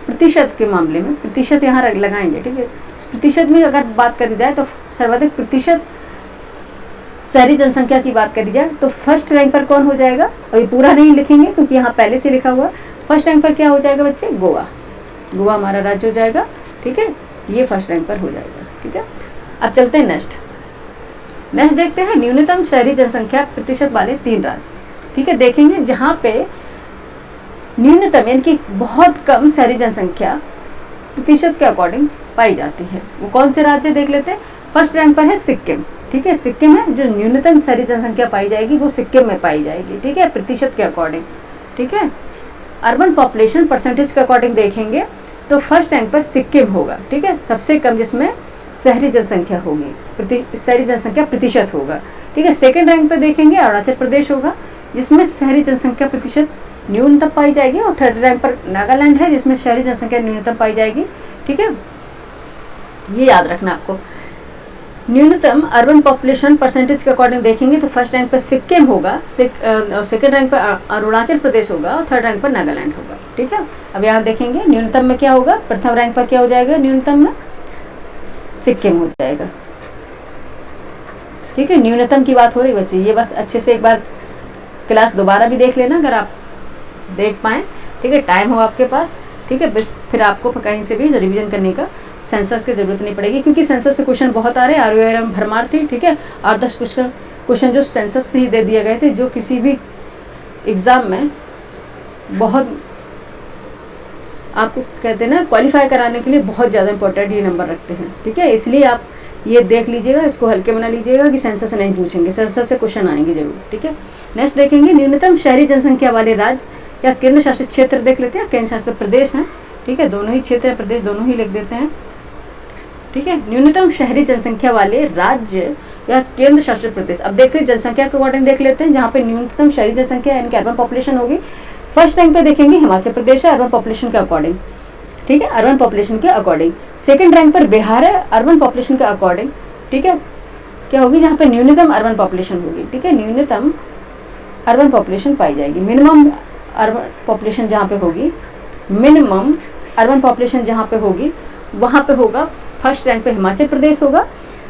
[SPEAKER 1] प्रतिशत के मामले में, प्रतिशत यहाँ लगाएंगे। ठीक है, प्रतिशत में अगर बात करी जाए तो सर्वाधिक प्रतिशत शहरी जनसंख्या की बात करी जाए तो फर्स्ट रैंक पर कौन हो जाएगा? अभी पूरा नहीं लिखेंगे क्योंकि यहाँ पहले से लिखा हुआ। फर्स्ट रैंक पर क्या हो जाएगा बच्चे? गोवा। गोवा हमारा राज्य हो जाएगा। ठीक है, ये फर्स्ट रैंक पर हो जाएगा। ठीक है, अब चलते हैं नेक्स्ट देखते हैं न्यूनतम शहरी जनसंख्या प्रतिशत वाले 3 राज्य। ठीक है, देखेंगे जहाँ पे न्यूनतम यानी कि बहुत कम शहरी जनसंख्या प्रतिशत के अकॉर्डिंग पाई जाती है, वो कौन से राज्य देख लेते हैं। फर्स्ट रैंक पर है सिक्किम। ठीक है, सिक्किम है, जो न्यूनतम शहरी जनसंख्या पाई जाएगी वो सिक्किम में पाई जाएगी। ठीक है, प्रतिशत के अकॉर्डिंग। ठीक है, अर्बन पॉपुलेशन परसेंटेज के अकॉर्डिंग देखेंगे तो फर्स्ट रैंक पर सिक्किम होगा। ठीक है, सबसे कम जिसमें शहरी जनसंख्या होगी, शहरी जनसंख्या प्रतिशत होगा। ठीक है, सेकंड रैंक पर देखेंगे अरुणाचल प्रदेश होगा, जिसमें शहरी जनसंख्या प्रतिशत न्यूनतम पाई जाएगी। और थर्ड रैंक पर नागालैंड है, जिसमें शहरी जनसंख्या न्यूनतम पाई जाएगी। ठीक है, ये याद रखना आपको। न्यूनतम अर्बन पॉपुलेशन परसेंटेज के अकॉर्डिंग देखेंगे तो फर्स्ट रैंक पर सिक्किम होगा, सेकंड रैंक पर अरुणाचल प्रदेश होगा, और थर्ड रैंक पर नागालैंड होगा। ठीक है, अब यहाँ देखेंगे न्यूनतम में क्या होगा। प्रथम रैंक पर क्या हो जाएगा? न्यूनतम में सिक्किम हो जाएगा। ठीक है, न्यूनतम की बात हो रही बच्चे, ये बस अच्छे से एक बार क्लास दोबारा भी देख लेना अगर आप देख पाएँ। ठीक है, टाइम हो आपके पास। ठीक है, फिर आपको कहीं से भी रिवीजन करने का सेंसस की जरूरत नहीं पड़ेगी, क्योंकि सेंसस से क्वेश्चन बहुत आ रहे हैं, आर भरमार थी, ठीक है। 8-10 क्वेश्चन जो सेंसस से ही दे दिए गए थे, जो किसी भी एग्ज़ाम में बहुत आपको कहते हैं ना क्वालिफाई कराने के लिए बहुत ज़्यादा इंपॉर्टेंट ये नंबर रखते हैं, ठीक है। इसलिए आप ये देख लीजिएगा, इसको हल्के में ना लीजिएगा कि सेंसस से नहीं पूछेंगे, सेंसस से क्वेश्चन आएंगे जरूर, ठीक है। नेक्स्ट देखेंगे न्यूनतम शहरी जनसंख्या वाले राज्य या केंद्र शासित क्षेत्र देख लेते हैं। केंद्र शासित प्रदेश हैं, ठीक है, दोनों ही क्षेत्र या प्रदेश दोनों ही लिख देते हैं, ठीक है। न्यूनतम शहरी जनसंख्या वाले राज्य या केंद्र शासित प्रदेश। अब देखते हैं जनसंख्या के अकॉर्डिंग देख लेते हैं, जहाँ पे न्यूनतम शहरी जनसंख्या यानी कि अर्बन पॉपुलेशन होगी। फर्स्ट रैंक पे देखेंगे हिमाचल प्रदेश है अर्बन पॉपुलेशन के अकॉर्डिंग, ठीक है, अर्बन पॉपुलेशन के अकॉर्डिंग। सेकंड रैंक पर बिहार है अर्बन पॉपुलेशन के अकॉर्डिंग, ठीक है, क्या होगी, जहाँ पे न्यूनतम अर्बन पॉपुलेशन होगी, ठीक है, न्यूनतम अर्बन पॉपुलेशन पाई जाएगी। मिनिमम अर्बन पॉपुलेशन जहाँ पे होगी, मिनिमम अर्बन पॉपुलेशन जहाँ पे होगी, वहाँ पे होगा फर्स्ट रैंक पे हिमाचल प्रदेश होगा,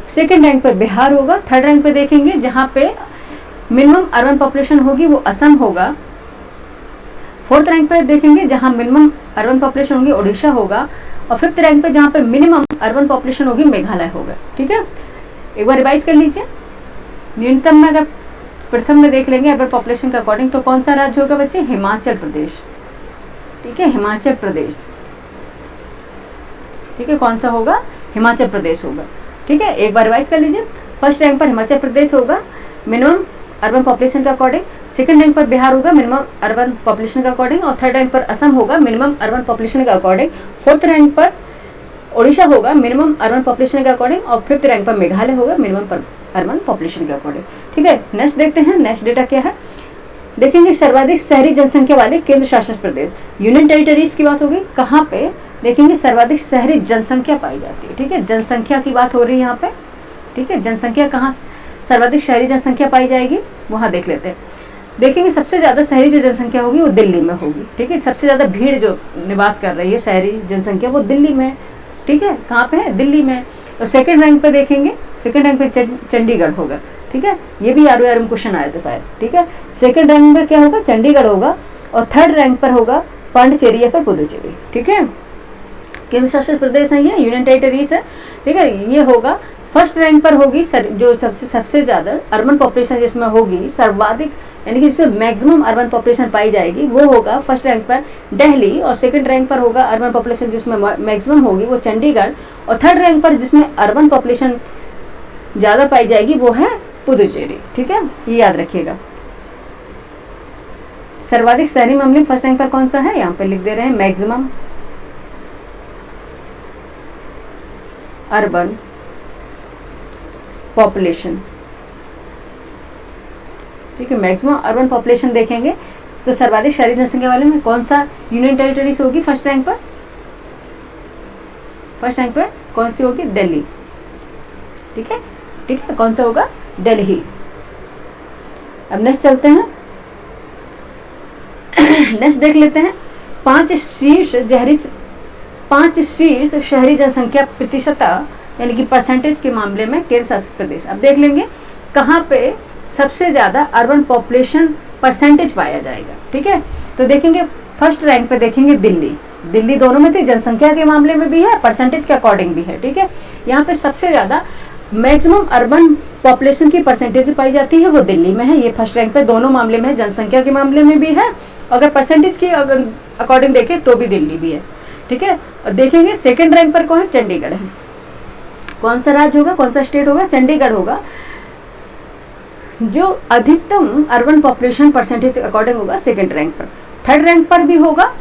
[SPEAKER 1] सेकंड रैंक पर बिहार होगा, थर्ड रैंक पे देखेंगे जहाँ पे मिनिमम अर्बन पॉपुलेशन होगी वो असम होगा, फोर्थ रैंक पे देखेंगे जहाँ मिनिमम अर्बन पॉपुलेशन होगी ओडिशा होगा, और फिफ्थ रैंक पे जहाँ पे मिनिमम अर्बन पॉपुलेशन होगी मेघालय होगा, ठीक है। एक बार रिवाइज कर लीजिए। न्यूनतम में अगर प्रथम में देख लेंगे अर्बन पॉपुलेशन के अकॉर्डिंग, तो कौन सा राज्य होगा बच्चे, हिमाचल प्रदेश, ठीक है, हिमाचल प्रदेश, ठीक है, कौन सा होगा, हिमाचल प्रदेश होगा, ठीक है। एक बार रिवाइज कर लीजिए। फर्स्ट रैंक पर हिमाचल प्रदेश होगा मिनिमम अर्बन पॉपुलेशन के अकॉर्डिंग, सेकंड रैंक पर बिहार होगा मिनिमम अर्बन पॉपुलेशन के अकॉर्डिंग, और थर्ड रैंक पर असम होगा मिनिमम अर्बन पॉपुलेशन के अकॉर्डिंग, फोर्थ रैंक पर ओडिशा होगा मिनिमम अर्बन पॉपुलेशन के अकॉर्डिंग, और फिफ्थ रैंक पर मेघालय होगा मिनिमम अर्बन पॉपुलेशन के अकॉर्डिंग, ठीक है। नेक्स्ट देखते हैं, नेक्स्ट डेटा क्या है, देखेंगे सर्वाधिक शहरी जनसंख्या वाले केंद्र शासित प्रदेश, यूनियन टेरिटरीज की बात होगी, कहाँ पे देखेंगे सर्वाधिक शहरी जनसंख्या पाई जाती है, ठीक है, जनसंख्या की बात हो रही है यहाँ पे, ठीक है, जनसंख्या कहाँ सर्वाधिक शहरी जनसंख्या पाई जाएगी वहाँ देख लेते हैं। देखेंगे सबसे ज़्यादा शहरी जो जनसंख्या होगी वो दिल्ली में होगी, ठीक है, सबसे ज़्यादा भीड़ जो निवास कर रही है शहरी जनसंख्या वो दिल्ली में, ठीक है, कहाँ पे है, दिल्ली में। और सेकंड रैंक पे देखेंगे, सेकंड रैंक पे चंडीगढ़ होगा, ठीक है, ये भी आर में क्वेश्चन आया था शायद, ठीक है। सेकंड रैंक पर क्या होगा, चंडीगढ़ होगा, और थर्ड रैंक पर होगा पांडिचेरी या फिर पुदुचेरी, ठीक है। केंद्र शासित प्रदेश है ये, यूनियन टेरिटरीज है, ठीक है, ये होगा। फर्स्ट रैंक पर होगी जो सबसे ज़्यादा अर्बन पॉपुलेशन जिसमें होगी, सर्वाधिक यानी कि जिसमें मैक्सिमम अर्बन पॉपुलेशन पाई जाएगी वो होगा फर्स्ट रैंक पर दिल्ली, और सेकंड रैंक पर होगा अर्बन पॉपुलेशन जिसमें मैक्सिमम होगी वो चंडीगढ़, और थर्ड रैंक पर जिसमें अर्बन पॉपुलेशन ज़्यादा पाई जाएगी वो है पुदुचेरी, ठीक है, ये याद रखिएगा। सर्वाधिक शहरी मामले फर्स्ट रैंक पर कौन सा है, यहाँ पे लिख दे रहे हैं मैक्सिमम अर्बन पॉपुलेशन, ठीक है, मैक्सिमम अर्बन पॉपुलेशन देखेंगे तो सर्वाधिक शहरी जनसंख्या वाले में कौन सा यूनियन टेरिटरीज होगी फर्स्ट रैंक पर, फर्स्ट रैंक पर कौन सी होगी, दिल्ली, ठीक है, ठीक है, कौन सा होगा, दिल्ली। अब नेक्स्ट चलते हैं, नेक्स्ट देख लेते हैं पांच शीर्ष शहरी जनसंख्या प्रतिशतता यानी कि परसेंटेज के मामले में केंद्र शासित प्रदेश। अब देख लेंगे कहाँ पे सबसे ज़्यादा अर्बन पॉपुलेशन परसेंटेज पाया जाएगा, ठीक है। तो देखेंगे फर्स्ट रैंक पे देखेंगे दिल्ली, दिल्ली दोनों में थी, जनसंख्या के मामले में भी है, परसेंटेज के अकॉर्डिंग भी है, ठीक है। यहाँ पे सबसे ज़्यादा मैक्सिमम अर्बन पॉपुलेशन की परसेंटेज पाई जाती है वो दिल्ली में है, ये फर्स्ट रैंक पे दोनों मामले में है, जनसंख्या के मामले में भी है, अगर परसेंटेज की अगर अकॉर्डिंग देखें तो भी दिल्ली भी है, ठीक है। और देखेंगे सेकंड रैंक पर कौन है, चंडीगढ़ है, कौन सा राज्य होगा, कौन सा स्टेट होगा, चंडीगढ़ होगा, जो अधिकतम अर्बन पॉपुलेशन परसेंटेज अकॉर्डिंग होगा सेकंड रैंक पर। थर्ड रैंक पर भी होगा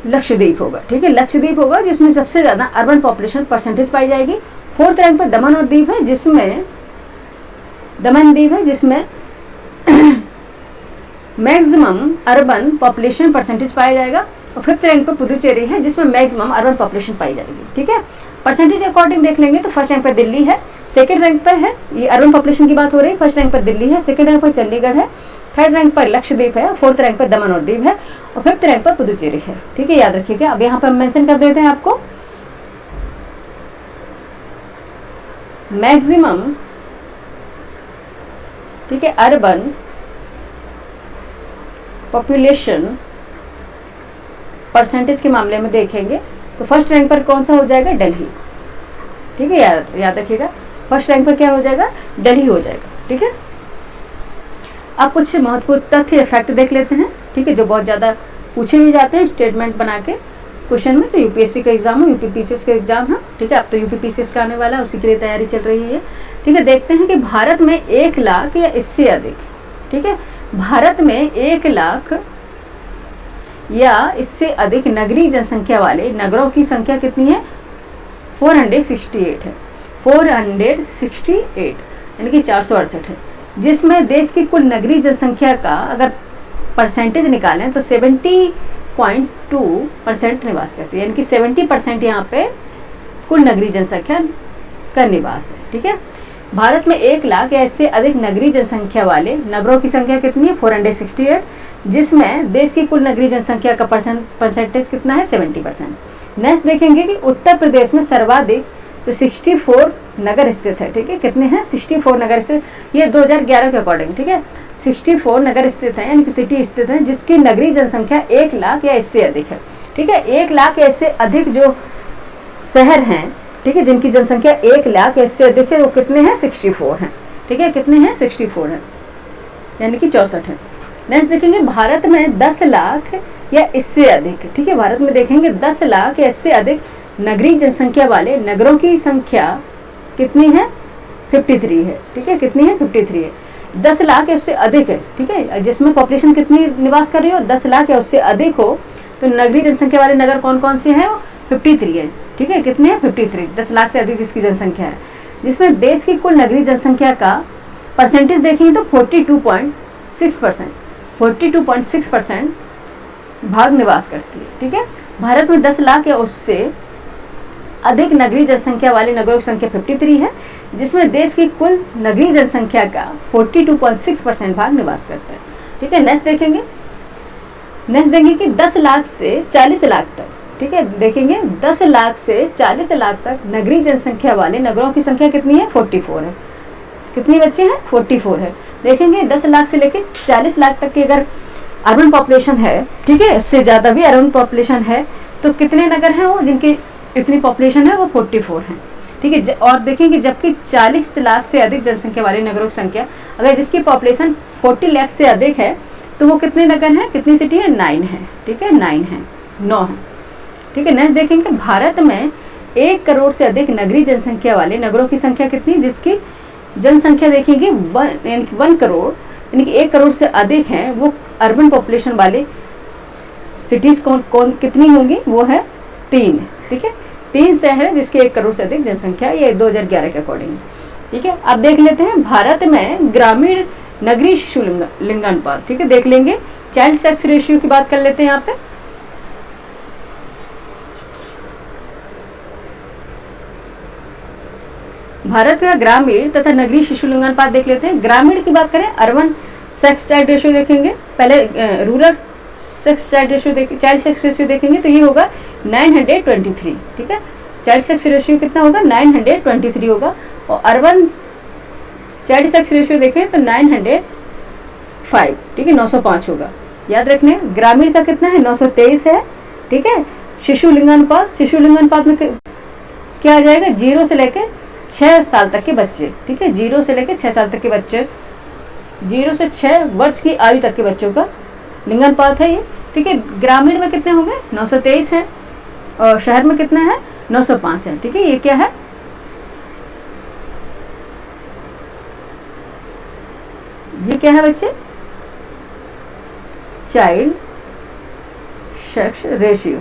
[SPEAKER 1] लक्षद्वीप होगा, ठीक है, लक्षद्वीप होगा जिसमें सबसे ज़्यादा अर्बन पॉपुलेशन परसेंटेज पाई जाएगी। फोर्थ रैंक पर दमन और दीव है जिसमें मैक्सिमम अर्बन पॉपुलेशन परसेंटेज पाया जाएगा, और फिफ्थ रैंक पर पुदुचेरी है जिसमें मैक्सिमम अर्बन पॉपुलेशन पाई जाएगी, ठीक है। परसेंटेज अकॉर्डिंग देख लेंगे तो फर्स्ट रैंक पर दिल्ली है, सेकंड रैंक पर है, ये अर्बन पॉपुलेशन की बात हो रही है, फर्स्ट रैंक पर दिल्ली है, सेकंड रैंक पर चंडीगढ़ है, थर्ड रैंक पर लक्षद्वीप है, फोर्थ रैंक पर दमन और दीव है, और फिफ्थ रैंक पर पुदुचेरी है, ठीक है, याद रखिएगा। अब यहाँ पर मेंशन कर देते हैं आपको मैक्सिमम, ठीक है, अर्बन पॉपुलेशन परसेंटेज के मामले में देखेंगे तो फर्स्ट रैंक पर कौन सा हो जाएगा, दिल्ली। ठीक है, याद रखिएगा, फर्स्ट रैंक पर क्या हो जाएगा, दिल्ली हो जाएगा। ठीक है, अब कुछ महत्वपूर्ण तथ्य फैक्ट देख लेते हैं। ठीक है, जो बहुत ज़्यादा पूछे भी जाते हैं स्टेटमेंट बना के क्वेश्चन में। तो यूपीएससी का एग्जाम है, यूपीपीसीएस का एग्जाम है। ठीक है, अब तो यूपीपीसीएस का आने वाला है, उसी के लिए तैयारी चल रही है। ठीक है, देखते हैं कि भारत में 1 लाख या इससे अधिक, ठीक है, भारत में 1 लाख या इससे अधिक नगरीय जनसंख्या वाले नगरों की संख्या कितनी है, 468 है। 468 यानी कि 468 है, जिसमें देश की कुल नगरीय जनसंख्या का अगर परसेंटेज निकालें तो 70.2% निवास करती है, यानी कि 70% यहाँ पे कुल नगरीय जनसंख्या का निवास है। ठीक है, भारत में 1 लाख या इससे अधिक नगरीय जनसंख्या वाले नगरों की संख्या कितनी है, 468, जिसमें देश की कुल नगरीय जनसंख्या का परसेंटेज कितना है, 70%। नेक्स्ट देखेंगे कि उत्तर प्रदेश में सर्वाधिक तो 64 नगर स्थित है। ठीक है, कितने हैं, 64 नगर स्थित, ये 2011 के अकॉर्डिंग। ठीक है, 64 नगर स्थित हैं, यानी कि सिटी स्थित हैं, जिसकी नगरीय जनसंख्या 1 लाख या इससे अधिक है। ठीक है, 1 लाख या इससे अधिक जो शहर हैं, ठीक है, जिनकी जनसंख्या 1 लाख या इससे अधिक है, वो कितने हैं, 64 हैं। ठीक है, कितने हैं, 64 हैं, यानी कि 64 है। नेक्स्ट देखेंगे भारत में 10 लाख या इससे अधिक, ठीक है, भारत में देखेंगे 10 लाख या इससे अधिक नगरीय जनसंख्या वाले नगरों की संख्या कितनी है, 53 है। ठीक है, कितनी है, 53 है। 10 लाख या उससे अधिक है, ठीक है, जिसमें पॉपुलेशन कितनी निवास कर रही हो, 10 लाख या उससे अधिक हो, तो नगरीय जनसंख्या वाले नगर कौन कौन से हैं, 53 है। ठीक है, कितने हैं, 53, 10 लाख से अधिक जिसकी जनसंख्या है, जिसमें देश की कुल नगरीय जनसंख्या का परसेंटेज देखेंगे तो 42.6%, 42.6% भाग निवास करती है। ठीक है, भारत में 10 लाख या उससे अधिक नगरीय जनसंख्या वाले नगरों की संख्या 53 है, जिसमें देश की कुल नगरीय जनसंख्या का 42.6% भाग निवास करता है। ठीक है, नेक्स्ट देखेंगे कि 10 लाख से 40 लाख तक, ठीक है, देखेंगे 10 लाख से 40 लाख तक नगरीय जनसंख्या वाले नगरों की संख्या कितनी है, 44 है। कितनी बच्चे हैं, 44 है। देखेंगे 10 लाख से लेकर 40 लाख तक की अगर अर्बन पॉपुलेशन है, ठीक है, उससे ज़्यादा भी अर्बन पॉपुलेशन है, तो कितने नगर हैं वो जिनकी इतनी पॉपुलेशन है, वो 44 हैं। ठीक है, और देखेंगे जबकि 40 लाख से अधिक जनसंख्या वाले नगरों की संख्या, अगर जिसकी पॉपुलेशन 40 लाख से अधिक है, तो वो कितने नगर हैं, कितनी सिटी है, 9 है। ठीक है, 9 है, 9 है। ठीक है, नेक्स्ट देखेंगे भारत में 1 करोड़ से अधिक नगरीय जनसंख्या वाले नगरों की संख्या कितनी, जिसकी जनसंख्या देखेंगे 1 करोड़, यानी कि 1 करोड़ से अधिक हैं, वो अर्बन पॉपुलेशन वाले सिटीज़ कौन कितनी होंगी, वो है 3। ठीक है, 3 शहर हैं जिसके 1 करोड़ से अधिक जनसंख्या, ये 2011 के अकॉर्डिंग। ठीक है, अब देख लेते हैं भारत में ग्रामीण नगरीय शिशु लिंगानुपात। ठीक है, देख लेंगे, चाइल्ड सेक्स रेशियो की बात कर लेते हैं यहाँ पे। भारत का ग्रामीण तथा नगरीय शिशु लिंगानुपात देख लेते हैं। ग्रामीण की बात करें, अर्बन सेक्स चाइल्ड रेशियो देखेंगे, पहले rural sex child ratio child sex ratio देखेंगे तो ये होगा 923। ठीक है, चाइल्ड सेक्स रेशियो कितना होगा, 923 होगा, और अर्बन चाइल्ड सेक्स रेशियो देखें तो 905, ठीक है, 905 होगा। याद रखने, ग्रामीण का कितना है, 923 है। ठीक है, शिशु लिंगानुपात में क्या आ जाएगा, 0 से लेकर 6 साल तक के बच्चे। ठीक है, 0 से लेकर 6 साल तक के बच्चे, 0 से 6 वर्ष की आयु तक के बच्चों का लिंगानुपात है ये। ठीक है, ग्रामीण में कितने होंगे, 923 है, और शहर में कितना है, 905 है। ठीक है, ये क्या है, ये क्या है बच्चे, चाइल्ड सेक्स रेशियो।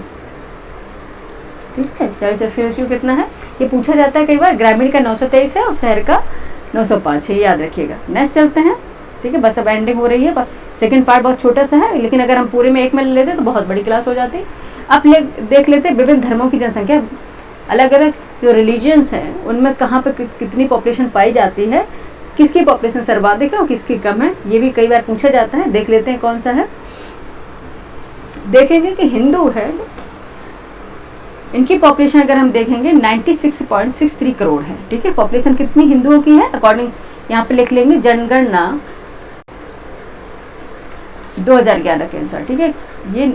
[SPEAKER 1] ठीक है, चाइल्ड सेक्स रेशियो कितना है, ये पूछा जाता है कई बार। ग्रामीण का 923 है और शहर का 905 है, याद रखिएगा। नेक्स्ट चलते हैं। ठीक है, बस अब एंडिंग हो रही है, सेकंड पार्ट बहुत छोटा सा है, लेकिन अगर हम पूरे में एक में ले लेते तो बहुत बड़ी क्लास हो जाती। अब देख लेते हैं विभिन्न धर्मों की जनसंख्या, अलग अलग जो रिलीजियंस हैं उनमें कहाँ पे कितनी पॉपुलेशन पाई जाती है, किसकी पॉपुलेशन सर्वाधिक है और किसकी कम है, ये भी कई बार पूछा जाता है। देख लेते हैं कौन सा है। देखेंगे कि हिंदू है, इनकी पॉपुलेशन अगर हम देखेंगे 96.63 करोड़ है। ठीक है, पॉपुलेशन कितनी हिंदुओं की है, अकॉर्डिंग यहाँ पे लिख लेंगे जनगणना 2011 के अनुसार। ठीक है, ये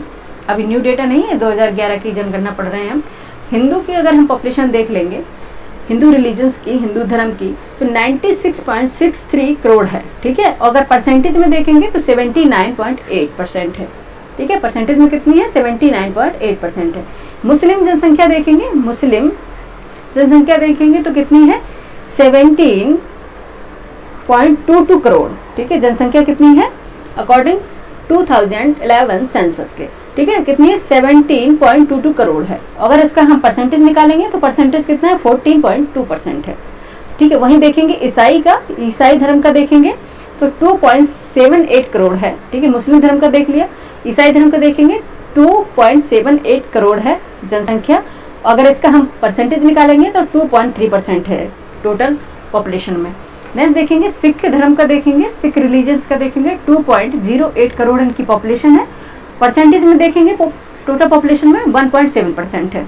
[SPEAKER 1] अभी न्यू डेटा नहीं है, 2011 की जनगणना पढ़ रहे हैं हम। हिंदू की अगर हम पॉपुलेशन देख लेंगे, हिंदू रिलीजन्स की, हिंदू धर्म की, तो 96.63 करोड़ है, ठीक है। अगर परसेंटेज में देखेंगे तो 79.8% है, ठीक है। परसेंटेज में कितनी है? 79.8% है। मुस्लिम जनसंख्या देखेंगे, मुस्लिम जनसंख्या देखेंगे तो कितनी है? 17.22 करोड़, ठीक है। जनसंख्या कितनी है अकॉर्डिंग 2011 सेंसस के, ठीक है। कितनी है? 17.22 करोड़ है। अगर इसका हम परसेंटेज निकालेंगे तो परसेंटेज कितना है? 14.2% है, ठीक है। वहीं देखेंगे ईसाई का, ईसाई धर्म का देखेंगे तो 2.78 करोड़ है, ठीक है। मुस्लिम धर्म का देख लिया, ईसाई धर्म का देखेंगे 2.78 करोड़ है जनसंख्या। अगर इसका हम परसेंटेज निकालेंगे तो 2.3% है टोटल पॉपुलेशन में। नेक्स्ट देखेंगे सिख धर्म का, देखेंगे सिख रिलीजन्स का देखेंगे 2.08 करोड़ इनकी पॉपुलेशन है। परसेंटेज में देखेंगे टोटल पॉपुलेशन में 1.7% है।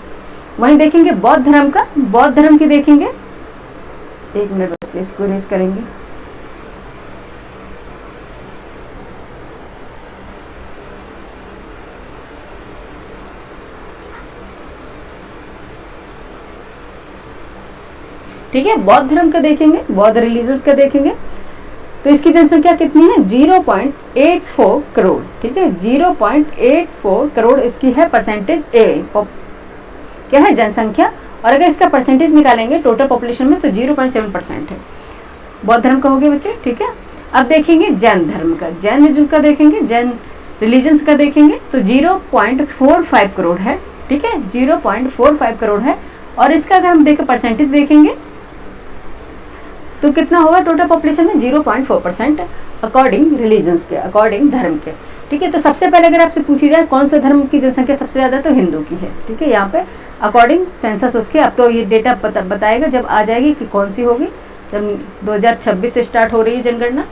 [SPEAKER 1] वहीं देखेंगे बौद्ध धर्म का, बौद्ध धर्म की देखेंगे, एक मिनट बच्चे इसको रेस करेंगे। ठीक है, बौद्ध धर्म का देखेंगे, बौद्ध रिलीजन्स का देखेंगे तो इसकी जनसंख्या कितनी है? 0.84 करोड़, ठीक है। 0.84 करोड़ इसकी है परसेंटेज क्या है? जनसंख्या। और अगर इसका परसेंटेज निकालेंगे टोटल पॉपुलेशन में तो 0.7% है। बौद्ध धर्म का हो गया बच्चे, ठीक है। अब देखेंगे जैन धर्म का, जैनिज्म का देखेंगे, जैन रिलीजन्स का देखेंगे तो 0.45 करोड़ है, ठीक है। 0.45 करोड़ है। और इसका अगर हम देखें परसेंटेज देखेंगे तो कितना होगा टोटल पॉपुलेशन में? 0.4% अकॉर्डिंग रिलीजन्स के, अकॉर्डिंग धर्म के, ठीक है। तो सबसे पहले अगर आपसे पूछी जाए कौन सा धर्म की जनसंख्या सबसे ज़्यादा, तो हिंदू की है, ठीक है। यहाँ पे अकॉर्डिंग सेंसस उसके, अब तो ये डेटा बताएगा जब आ जाएगी कि कौन सी होगी, जब 2026 से स्टार्ट हो रही है जनगणना,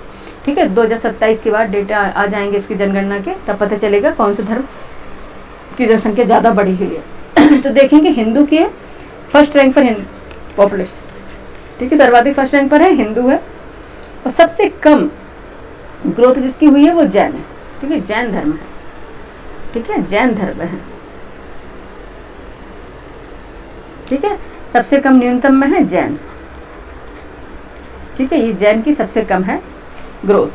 [SPEAKER 1] ठीक है। 2027 के बाद डेटा आ जाएंगे इसकी जनगणना के, तब पता चलेगा कौन से धर्म की जनसंख्या ज़्यादा बढ़ी हुई है। तो देखेंगे हिंदू की है फर्स्ट रैंक पर पॉपुलेशन, ठीक है। सर्वाधिक फर्स्ट रैंक पर है, हिंदू है। और सबसे कम ग्रोथ जिसकी हुई है वो जैन है, ठीक है। जैन धर्म है, ठीक है, जैन धर्म है, ठीक है। सबसे कम न्यूनतम में है जैन, ठीक है। ये जैन की सबसे कम है ग्रोथ।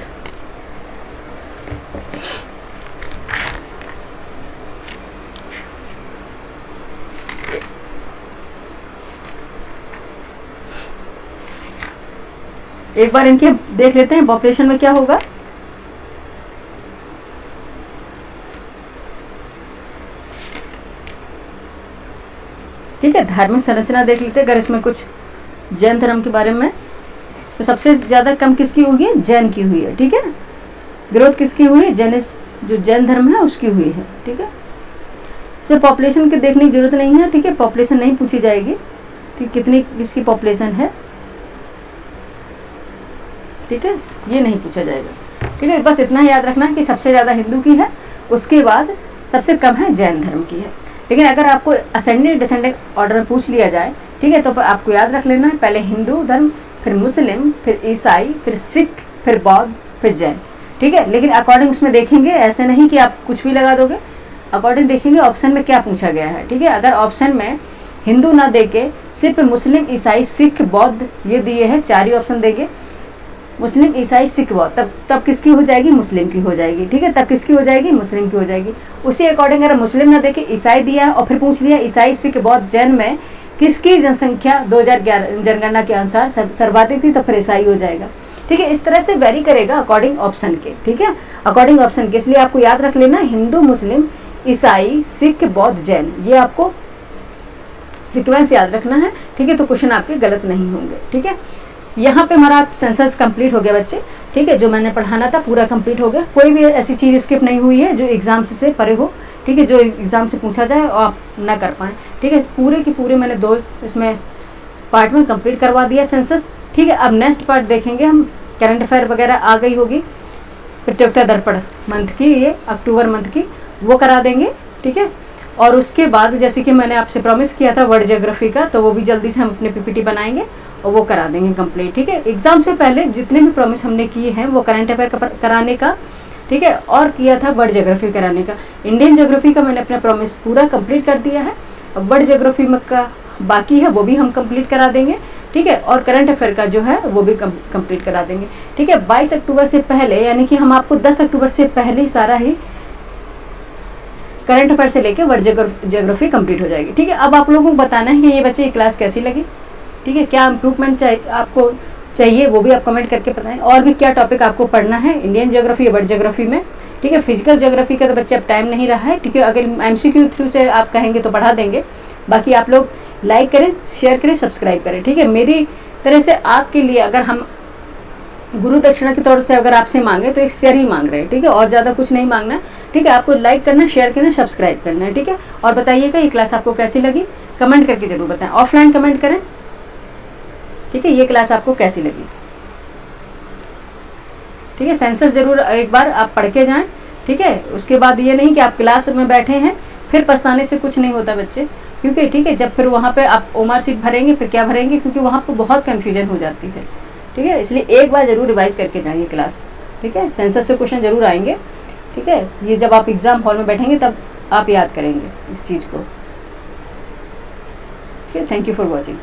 [SPEAKER 1] एक बार इनके देख लेते हैं पॉपुलेशन में क्या होगा। ठीक है, धार्मिक संरचना देख लेते हैं अगर इसमें कुछ जैन धर्म के बारे में, तो सबसे ज्यादा कम किसकी हुई है? जैन की हुई है, ठीक है। ग्रोथ किसकी हुई है? जो जैन धर्म है उसकी हुई है, ठीक है। इसमें पॉपुलेशन की देखने की जरूरत नहीं है, ठीक है। पॉपुलेशन नहीं पूछी जाएगी, ठीक, कितनी इसकी पॉपुलेशन है, ठीक है, ये नहीं पूछा जाएगा, ठीक है। बस इतना याद रखना है कि सबसे ज़्यादा हिंदू की है, उसके बाद सबसे कम है जैन धर्म की है। लेकिन अगर आपको असेंडेंट डिसेंडेंट ऑर्डर में पूछ लिया जाए, ठीक है, तो आपको याद रख लेना है पहले हिंदू धर्म, फिर मुस्लिम, फिर ईसाई, फिर सिख, फिर बौद्ध, फिर जैन, ठीक है। लेकिन अकॉर्डिंग उसमें देखेंगे, ऐसे नहीं कि आप कुछ भी लगा दोगे, अकॉर्डिंग देखेंगे ऑप्शन में क्या पूछा गया है, ठीक है। अगर ऑप्शन में हिंदू ना दे के सिर्फ मुस्लिम, ईसाई, सिख, बौद्ध ये दिए हैं, 4 ही ऑप्शन देंगे, मुस्लिम, ईसाई, सिख, बौद्ध, तब किसकी हो जाएगी? मुस्लिम की हो जाएगी, ठीक है। तब किसकी हो जाएगी? मुस्लिम की हो जाएगी। उसी अकॉर्डिंग अगर मुस्लिम ना देखे ईसाई दिया और फिर पूछ लिया ईसाई, सिख, बौद्ध, जैन में किसकी जनसंख्या 2011 जनगणना के अनुसार सर्वाधिक थी, तो फिर ईसाई हो जाएगा, ठीक है। इस तरह से वेरी करेगा अकॉर्डिंग ऑप्शन के, ठीक है, अकॉर्डिंग ऑप्शन के। इसलिए आपको याद रख लेना हिंदू, मुस्लिम, ईसाई, सिख, बौद्ध, जैन, ये आपको सीक्वेंस याद रखना है, ठीक है। तो क्वेश्चन आपके गलत नहीं होंगे, ठीक है। यहाँ पे हमारा सेंसस कंप्लीट हो गया बच्चे, ठीक है। जो मैंने पढ़ाना था पूरा कंप्लीट हो गया, कोई भी ऐसी चीज़ स्किप नहीं हुई है जो एग्जाम से परे हो, ठीक है, जो एग्जाम से पूछा जाए और आप ना कर पाएँ, ठीक है। पूरे की पूरे मैंने 2 इसमें पार्ट में कंप्लीट करवा दिया सेंसस, ठीक है। अब नेक्स्ट पार्ट देखेंगे हम, करंट अफेयर वगैरह आ गई होगी, प्रतियोगिता दर्पण मंथ की, ये अक्टूबर मंथ की, वो करा देंगे, ठीक है। और उसके बाद जैसे कि मैंने आपसे प्रॉमिस किया था वर्ल्ड ज्योग्राफी का, तो वो भी जल्दी से हम अपने पीपीटी बनाएंगे और वो करा देंगे कंप्लीट, ठीक है। एग्जाम से पहले जितने भी प्रॉमिस हमने किए हैं वो करंट अफेयर कराने का, ठीक है, और किया था वर्ल्ड ज्योग्राफी कराने का। इंडियन ज्योग्राफी का मैंने अपना प्रॉमिस पूरा कंप्लीट कर दिया है, अब वर्ल्ड ज्योग्राफी में का बाकी है वो भी हम कंप्लीट करा देंगे, ठीक है, और करंट अफेयर का जो है वो भी कंप्लीट करा देंगे, ठीक है। 22 अक्टूबर से पहले, यानी कि हम आपको 10 अक्टूबर से पहले सारा ही करंट अफेयर से लेके वर्ल्ड ज्योग्राफी कंप्लीट हो जाएगी, ठीक है। अब आप लोगों को बताना है कि ये बच्चे की क्लास कैसी लगी, ठीक है, क्या इम्प्रूवमेंट आपको चाहिए वो भी आप कमेंट करके बताएं, और भी क्या टॉपिक आपको पढ़ना है इंडियन ज्योग्राफी या वर्ल्ड ज्योग्राफी में, ठीक है। फिजिकल ज्योग्राफी का तो बच्चे अब टाइम नहीं रहा है, ठीक है, अगर MCQ थ्रू से आप कहेंगे तो पढ़ा देंगे। बाकी आप लोग लाइक करें, शेयर करें, सब्सक्राइब करें, ठीक है। मेरी तरह से आपके लिए अगर हम गुरु दक्षिणा के तौर से अगर आपसे मांगे तो एक शेयर ही मांग रहे हैं, ठीक है, और ज़्यादा कुछ नहीं मांगना है, ठीक है। आपको लाइक करना, शेयर करना, सब्सक्राइब करना है, ठीक है। और बताइएगा ये क्लास आपको कैसी लगी, कमेंट करके जरूर बताएं, ऑफलाइन कमेंट करें, ठीक है, ये क्लास आपको कैसी लगी, ठीक है। सेंसस जरूर एक बार आप पढ़ के जाएं, ठीक है। उसके बाद ये नहीं कि आप क्लास में बैठे हैं फिर पछताने से कुछ नहीं होता बच्चे, क्योंकि ठीक है, जब फिर वहाँ पे आप ओमार सीट भरेंगे फिर क्या भरेंगे, क्योंकि वहाँ पे बहुत कन्फ्यूजन हो जाती है, ठीक है। इसलिए एक बार जरूर रिवाइज करके जाइए क्लास, ठीक है। सेंसस से क्वेश्चन जरूर आएंगे, ठीक है। ये जब आप एग्जाम हॉल में बैठेंगे तब आप याद करेंगे इस चीज़ को, ठीक है। Thank you for watching.